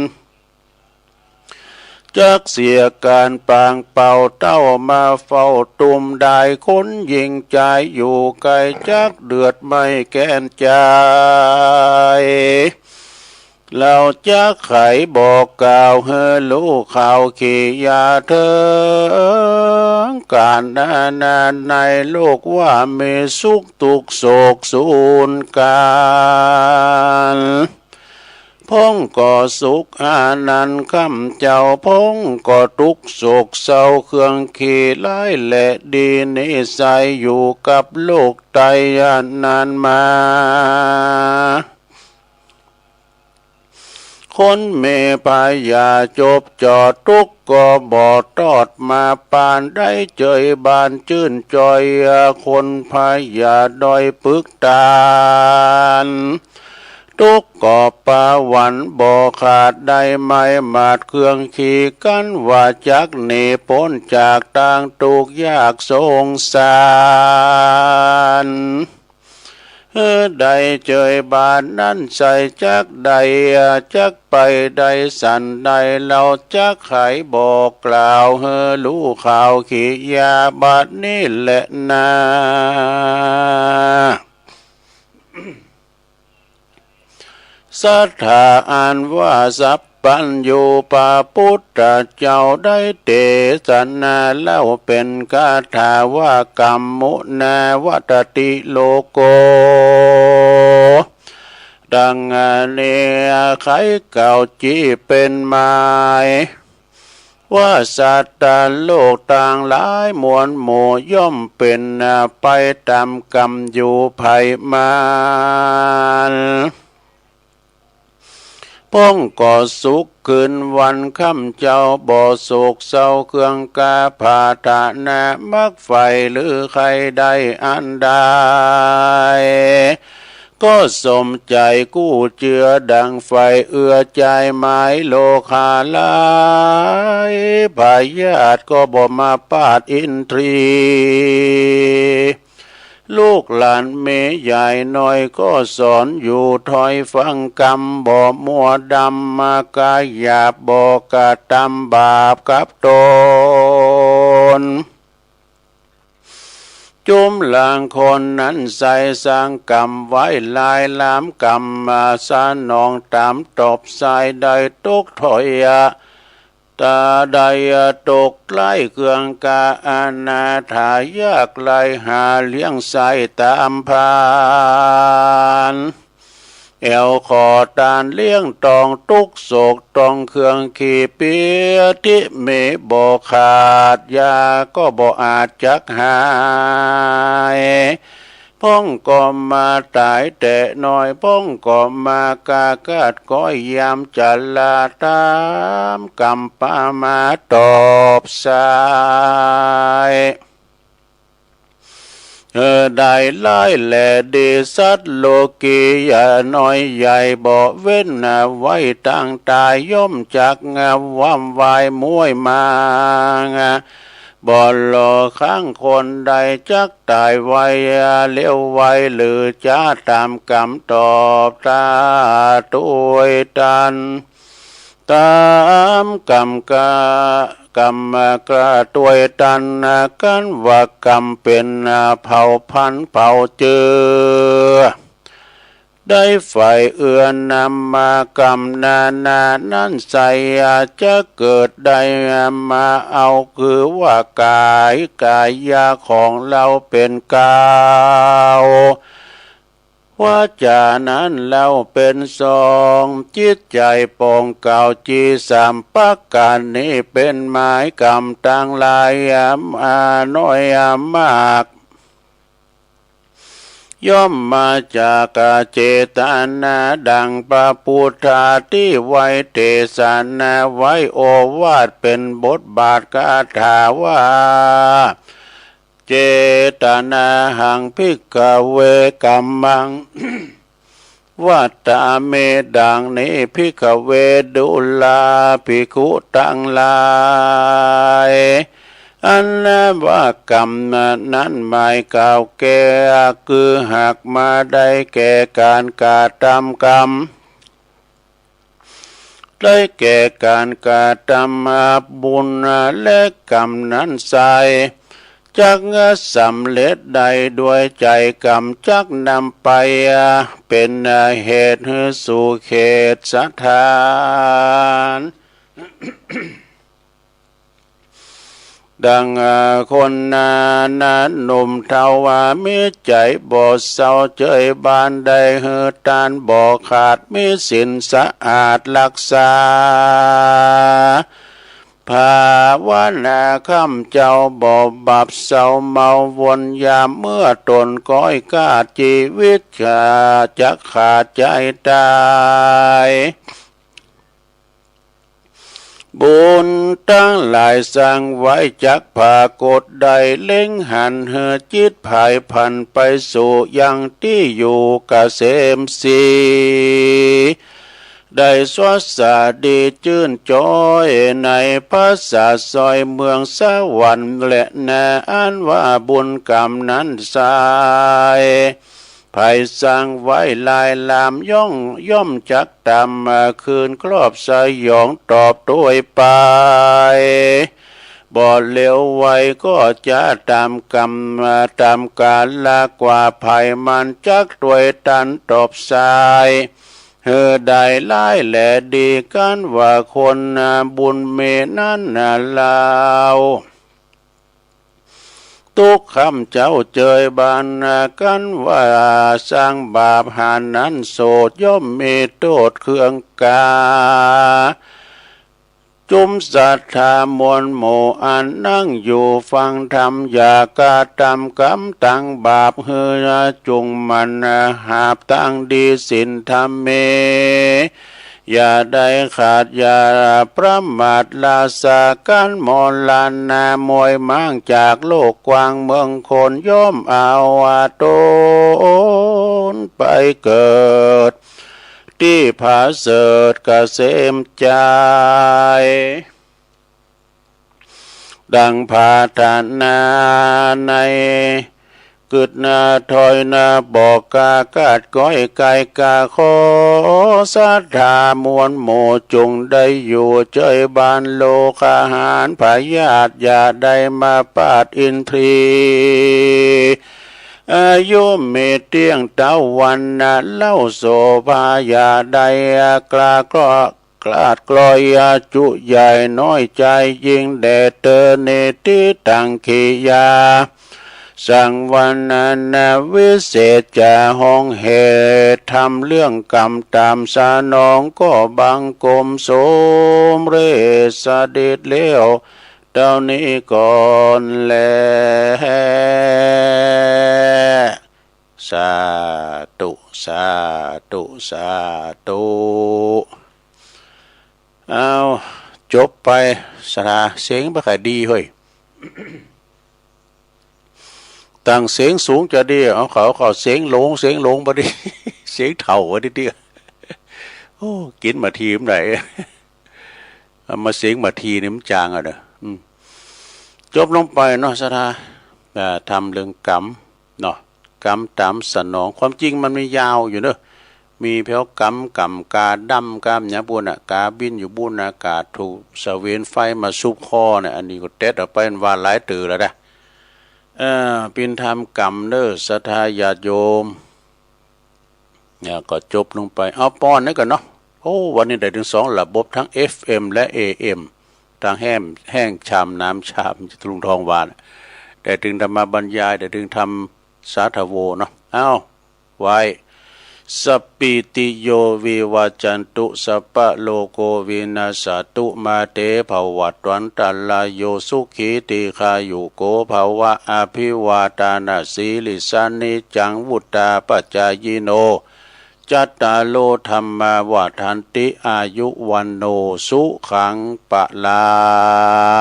S1: จักเสียการปางเป่าเต้ามาเฝ้าตุ่มได้คนยิงใจอยู่ไกลจักเดือดไม่แก่นใจเราจะไขบอกกล่าวเฮลูกข่าวขี่ยาเถิงการนานในโลกว่ามีสุขทุกโศกสูญการพงก่อสุขอานันต์คำเจ้าพงก่อทุกโศกเศร้าเครื่องขี่ไล่และดีนิสัยอยู่กับโลกไตนานมาคนเมพายาจบจอดทุกก็บ่ตอดมาปานได้เจยบานจื่นจอยคนพายาดอยปึกตานทุกก่อปาวันบ่ขาดได้ไม่มาดเครื่องขี่กันว่าจักหนีพ้นจากต่างทุกยากสงสารใดเจยบานนั้นใส่จักใดจักไปใดสันใดเราจักไขบอกกล่าวลูกข่าวขียาบาดนี้แหละนาสัทธาอันว่าสัพปัญญูปาพุทธเจ้าได้เตสนาเล่าเป็นคาถาว่ากัมมุนาวัตติโลโกดังเนไขเก่าจีเป็นไม้ว่าสัตว์โลกต่างหลายมวลหมู่ย่อมเป็นไปตามกรรมอยู่ภัยมาพ้องก่อสุขคืนวันค่ำเจ้าบ่อโศกเศร้าเครื่องกาผาฐานะมักไฟหรือใครได้อันใดก็สมใจกู้เจือดังไฟเอื้อใจไม้โลคาลายพายาทก็บ่มาปาดอินทรีลูกหลานเมใหญ่น้อยก็สอนอยู่ถอยฟังกรรมบ่มัวดำมากายหยาบบ่กระทำบาปกับตนจุมหลังคนนั้นใส่สร้างกรรมไว้ลายล้ามกรรมมาสานองตามตบสายได้ตกถอยตาใดตกไล่เครื่องกาอาณาถายากไล่หาเลี้ยงใส่ตามพานเอวขอตานเลี้ยงตองทุกโศกตองเครื่องขี่เปียที่เมบ่ขาดยาก็บ่อาจจักหายพ้องก็มาตายแต่น้อยพ้องก็มากากาดก้อยยามจัลลาตามกรรมปามาตอบสายได้ไล่แหล่ดีสัตโลกีอย่าน้อยใหญ่บ่เว้นไว้ตั้งตายย่อมจักว่ำวายมวยมาบ่หลอข้างคนใดจักตายไว้เลี้ยวไว้หรือจะตามกรรมตอบตาตัวตันตามกรรมกระตัวตันกันว่ากรรมเป็นเผ่าพันธุ์เผ่าเจือได้ฝ่ายเอื้อนนำมากรรมนานั้นใส่จะเกิดได้มาเอาคือว่ากายยาของเราเป็นกาว ว่าจานั้นแล้วเป็นสองจิตใจปองเก่าจีสามปักการนี้เป็นหมายกรรมต่างหลายน้อยมากย่อมมาจากเจตนาดังพระพุทธาที่ไว้เทศนาไว้โอวาทเป็นบทบาทคาถาว่าเจตนาหังภิกขเวกัมมัง วัตตาเมดังนี้ภิกขเวดุลาภิกขุตั้งหลายอันนั้นว่ากรรมนั้นหมายกล่าวแก่คือหากมาได้แก่การกระทำกรรมได้แก่การกระทำบุญและกรรมนั้นใส่จักสำเร็จใดด้วยใจกรรมจักนำไปเป็นเหตุสู่เขตสถาน ดังคนนั้นหนุ่มเทาวามีใจบ่เศร้าเจยบานใดเฮือตานบ่ขาดมีศีลสะอาดรักษาภาวนาคำเจ้าบ่บับเศร้าเมาวนยามเมื่อตนก้อยกาชีวิตจะขาดใจตายบุญตั้งหลายสร้างไว้จักภากฏใดเล็งหันเหือจิตภายพันไปสู่ยังที่อยู่กเกษมสีได้สวสดีชื่นจอยในภาษาซอยเมืองสวรรค์และแน่อันว่าบุญกรรมนั้นสายภัยสร้างไว้ลายลามย่อมจักตามมาคืนครอบสยองตอบด้วยไปบ่เร็วไวก็จะตามกรรมตามกาลละกว่าภัยมันจักด้วยตันตอบสายได้หลายแหละดีกันว่าคนบุญเมนั้นลาวทุกคำเจ้าเจยบานกันว่าสร้างบาปหานั้นโสดย่อมมีโทษเครื่องกาจุมศรัทธามวลหมู่อันนั่งอยู่ฟังธรรมอย่ากาตามกรรมตั้งบาปเฮือจุงมันหาบตั้งดีสินธรรมเมอย่าได้ขาดอย่าประมาทลาสากันมอลานามวยมั่งจากโลกกว้างเมืองคนย่อมเอาตนไปเกิดที่ผาเสดเกษมใจดังพาธนาในกึดนาถอยนาบอกกากาดก้อยไก่กาขอศรัทธามวลหมู่จงได้อยู่เจยบานโลกอาหารพยาธิอย่าได้มาปาดอินทรีอายุเมเตียงเต้าวันเล่าโสภายาใดกล้าก็กลาดกลอยจุใหญ่น้อยใจยิ่งแด่เตเนติตังขียาสังวันนาวิเศษจะห้องเหตุทำเรื่องกรรมตามสานองก็บังกลมโสมเรสดิดเลี้ยวเท่านี้ก่อนแลสาธุสาธุสาธุเอาจบไปสนาเสียงบ่ค่อยดีเฮ้ยตั้งเสียงสูงจะดีเอาเขาเสียงลงบ่ดี เสียงเถ่าบ่ดีเดียวโอ้กินมาทีมไหนเอามาเสียงมาทีนี่มันจางอ่ะเด้อจบลงไปเนาะสนาทำเรื่องกรรมเนาะกรรมตามสนองความจริงมันไม่ยาวอยู่เนอะมีเพียงกรรมกาดำกรรมเนี่ยบุญกาบินอยู่บุญอากาศถูกเสวียนไฟมาซุบคอเนี่ยอันนี้ก็เต็ดออกไปว่าหลายตื่อแล้วนะเป็นธรรมกรรมเด้อศรัทธาญาติโยมเนี่ยก็จบลงไปเอาป้อนนี่กันเนาะโอ้วันนี้ได้ถึง2ระบบทั้ง FM และ AM ทางแห้งชามน้ำชามทุลุงทองวานแต่ถึงธรรมบรรยายแต่ถึงทำสาธโวเนาะเอาไว้ สัพปิติโยวิวัจจันตุสัพพะโลโกวินาศตุมาเตภวัตวันตัลลายโยสุขีติขายุโกภวะอภิวาทานาสีลิสานิจังวุตตาปัจจายโนจัตตาโลธรรมาวาทันติอายุวันโนสุขังปะลั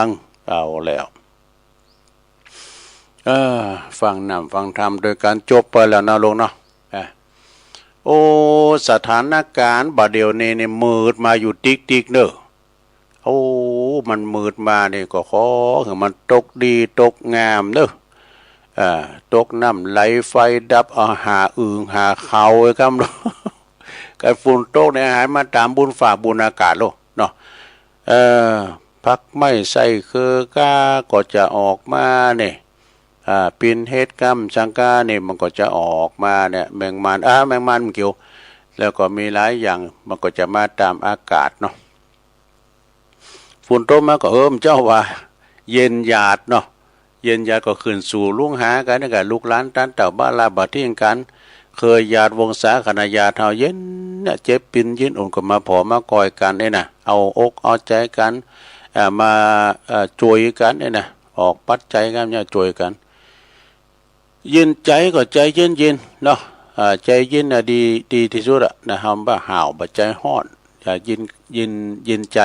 S1: งเอาแล้วฟังนำฟังธรรมโดยการจบไปแล้วนะลงเนาะโอ้สถานการณ์บัดเดี๋ยวนี้เนี่ยมืดมาอยู่ติ๊กเนอะโอ้มันมืดมาเนี่ยก็ขอให้มันตกดีตกงามเนอะตกน้ำไหลไฟดับเอาหาอึ่งหาเขาไอ้คำเนาะการฝุ่นตกเนี่ยหายมาตามบุญฝ่าบุญอากาศโลเนาะพักไม่ใส่คือก้าก็จะออกมาเนี่ยปินเฮ็ดกรรมชังกาเนี่ยมันก็จะออกมาเนี่ยแมงมันมันเกี่ยวแล้วก็มีหลายอย่างมันก็จะมาตามอากาศเนาะฝุ่นตกมาก็เจ้าว่าเย็นหยาดเนาะเย็นหยาดก็ขึ้นสู่ลุงหากันนี่กับลูกหลานตันเต่าบ้านลาบัดที่กันเคยหยาดวงศาคณะยาเท่าเย็นเนี่ยเจ็บปินยินอุ่นก็มาผอมากอยกันเนี่ยนะเอาอกเอาใจกันมาช่วยกันเนี่ยนะออกปัจจัยกันเนี่ยช่วยกันเย็นใจก็ใจเย็นเนาะใจเย็นดีที่สุดอะนะฮะบ่ห่าวบ่ใจห้อนเย็นใจ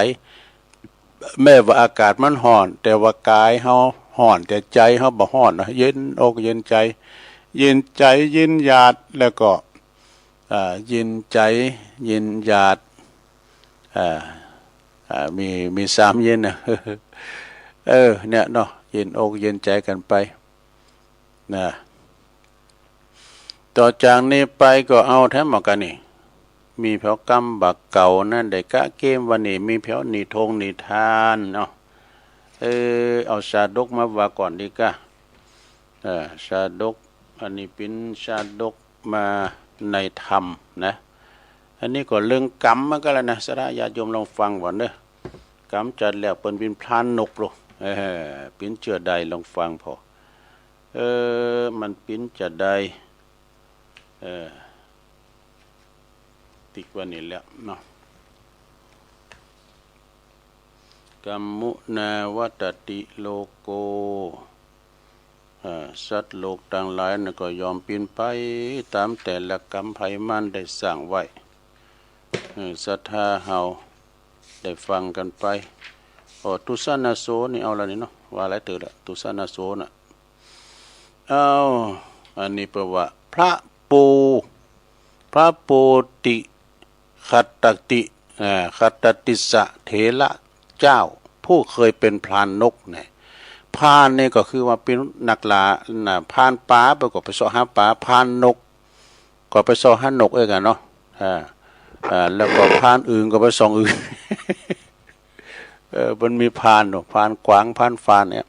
S1: แม้ว่าอากาศมันห้อนแต่ว่ากายเฮาห้อนแต่ใจเฮาบ่ห้อนนะเย็นอกเย็นใจเย็นใจเย็นหยาดแล้วก็เย็นใจเย็นหยาดมี3เย็นนะเนี่ยเนาะเย็นอกเย็นใจกันไปนะต่อจากนี้ไปก็เอาแท้หมอกันนี่มีแผวกำบักเก่านั่นได้กะเกมวันนี้มีแผวนิทงนิทานเนาะเอาชาดกมาว่าก่อนดีกะชาดกอันนี้เป็นชาดกมาในธรรมนะอันนี้ก็เรื่องกรรมมันก็แล้วนะสระญาติโยมลองฟังก่อนเด้อกรรมจัดแล้วเปิ้นเป็นพรานนกโลเป็นเจือใดลองฟังพอมันเป็นจะได้ติกว่านี่แหละเนาะกัมมุนาวัตติโลโกสัตว์โลกต่างหลายก็ยอมปีนไปตามแต่ละกรรมไผมันได้สร้างไว้ศรัทธาเฮาได้ฟังกันไปตุสานาโสนี่เอาละนี่เนาะว่าหลายตื่นละตุสานาโสน่ะอันนี้แปลว่าพระปูติขัตติสะเถระเจ้าผู้เคยเป็นพรานนกเนี่ยพรานนี่ก็คือว่าเป็นนักล่าพรานป่าไปก็ไปเสาะหาป่าพรานนกก็ไปเสาะหานกกันเนาะแล้วก็พรานอื่นก็ไปส่องอื่นมันมีพรานเนาะพรานกวางพรานฟานเนี่ย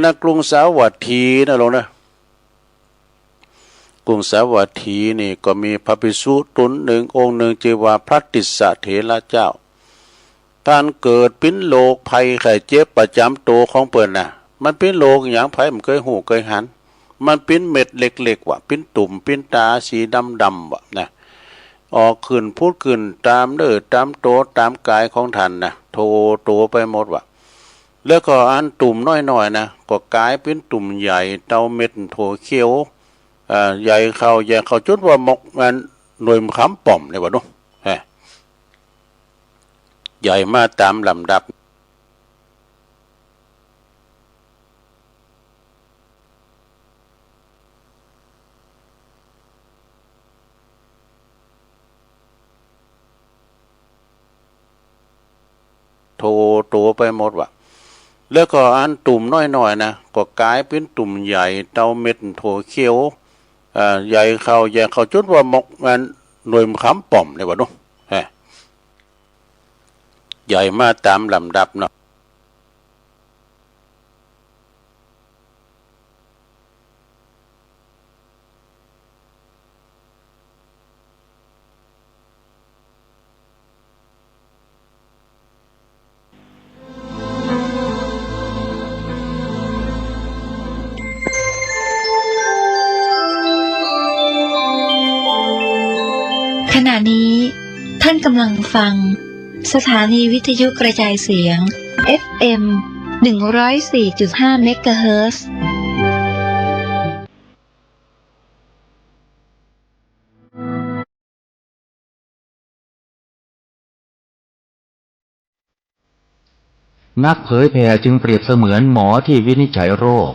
S1: ณกรุงสาวัตถีนะลงนะกรุงสาวัตถีนี่ก็มีพระภิกษุตนหนึ่งองค์หนึ่งชื่อว่าพระติสสะเถระเจ้าท่านเกิดเป็นโรคภัยไข้เจ็บประจำตัวของเปิ้นน่ะมันเป็นโรคอย่างไผมันเคยหูเคยหันมันเป็นเม็ดเล็กๆว่ะเป็นตุ่มเป็นตาสีดำว่ะนะออกขึ้นพูดขึ้นตามตามโตตามกายของท่านนะโตไปหมดว่ะแล้วก็อันตุ่มน้อยๆนะก็กลายเป็นตุ่มใหญ่เต้าเม็ดโถเขียวใหญ่เข้าจุดว่ามกมันหน่วยขำป่อมเลยวะเนาะใหญ่มาตามลำดับโตไปหมดว่ะแล้วก็อันตุ่มน้อยๆนะก็กลายเป็นตุ่มใหญ่เต้าเม็ดโถเขียวใหญ่เข้าจุดว่ามกมันหน่วยขำป่อมเลยวะเนาะใหญ่มาตามลำดับเนาะ
S4: ขณะนี้ท่านกำลังฟังสถานีวิทยุกระจายเสียง FM 104.5 เมกะเฮิรตซ์
S5: นักเผยแผ่จึงเปรียบเสมือนหมอที่วินิจฉัยโรค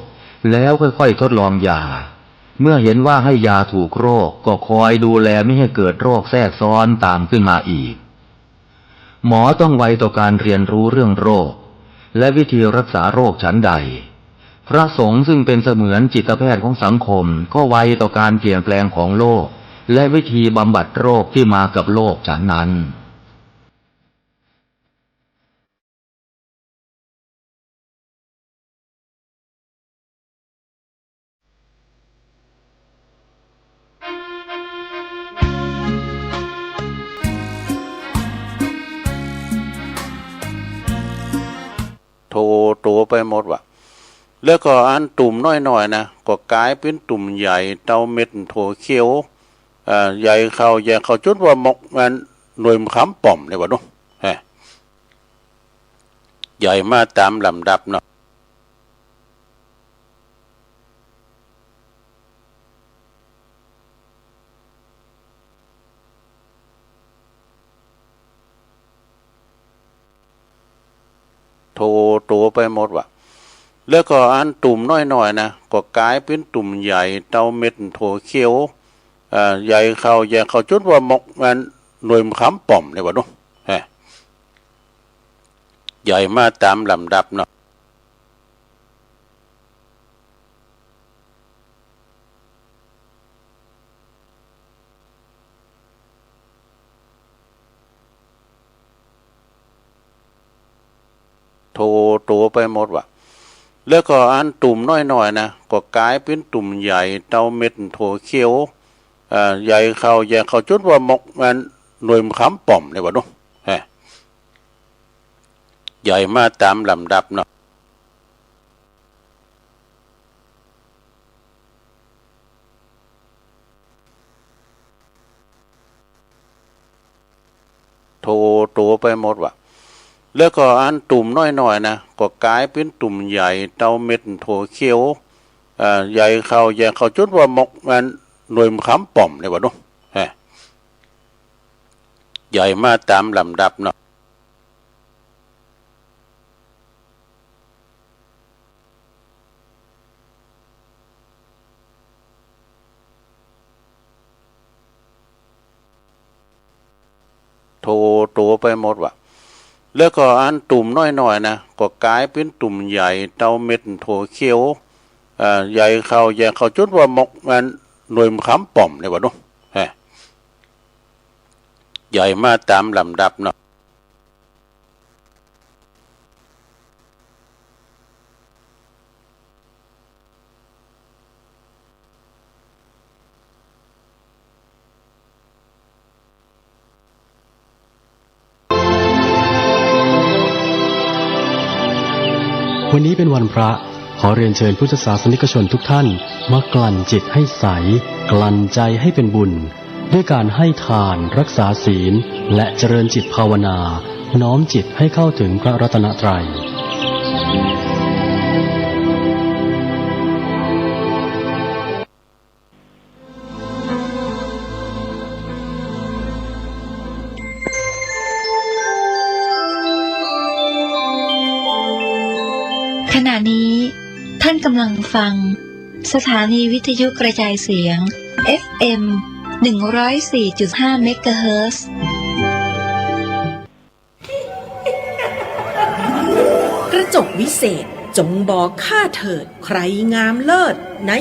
S5: แล้วค่อยๆทดลองยาเมื่อเห็นว่าให้ยาถูกโรคก็คอยดูแลไม่ให้เกิดโรคแทรกซ้อนตามขึ้นมาอีกหมอต้องไวต่อการเรียนรู้เรื่องโรคและวิธีรักษาโรคฉันใดพระสงฆ์ซึ่งเป็นเสมือนจิตแพทย์ของสังคมก็ไวต่อการเปลี่ยนแปลงของโลกและวิธีบำบัดโรคที่มากับโลกฉันนั้น
S1: โทตัวไปหมดว่ะแล้วก็อันตุ่มน้อยๆนะก็กลายเป็นตุ่มใหญ่เต้าเม็ดโถเขียวใหญ่เข้าจุดว่าหมกมันหน่วยขำป่อมเลยวะเนาะใหญ่มาตามลำดับเนาะโทตัวไปหมดว่ะแล้วก็อันตุ่มน้อยๆนะก็กลายเป็นตุ่มใหญ่เต้าเม็ดโถเขียวใหญ่เข้าจุดว่าหมกมันหน่วยขำป่อมเลยวะเนาะใหญ่มาตามลำดับเนาะโทตัวไปหมดว่ะแล้วก็อันตุ่มน้อยๆนะก็กลายเป็นตุ่มใหญ่เต้าเม็ดโถเขียวใหญ่เข้าจุดว่าหมกมันหน่วยขำป่อมเลยวะเนาะใหญ่มาตามลำดับเนาะโทตัวไปหมดว่ะแล้วก็อันตุ่มน้อยๆนะก็กลายเป็นตุ่มใหญ่เต้าเม็ดโถเขียวใหญ่เข้าจุดว่าหมกมันหน่วยขำป่อมเลยวะเนาะใหญ่มาตามลำดับเนาะโทตัวไปหมดว่ะแล้วก็อันตุ่มน้อยๆนะก็กลายเป็นตุ่มใหญ่เต้าเม็ดโถเขียวใหญ่เข้าจุดว่าหมกมันหน่วยขำป่อมเลยวะเนาะใหญ่มาตามลำดับเนาะ
S6: วันนี้เป็นวันพระขอเรียนเชิญพุทธศาสนิกชนทุกท่านมากลั่นจิตให้ใสกลั่นใจให้เป็นบุญด้วยการให้ทานรักษาศีลและเจริญจิตภาวนาน้อมจิตให้เข้าถึงพระรัตนตรัย
S4: ขณะนี้ท่านกำลังฟังสถานีวิทยุกระจายเสียง FM 104.5 เมกะเฮิรตซ์
S7: กระจกวิเศษจงบอกข้าเถิดใครงามเลิศใน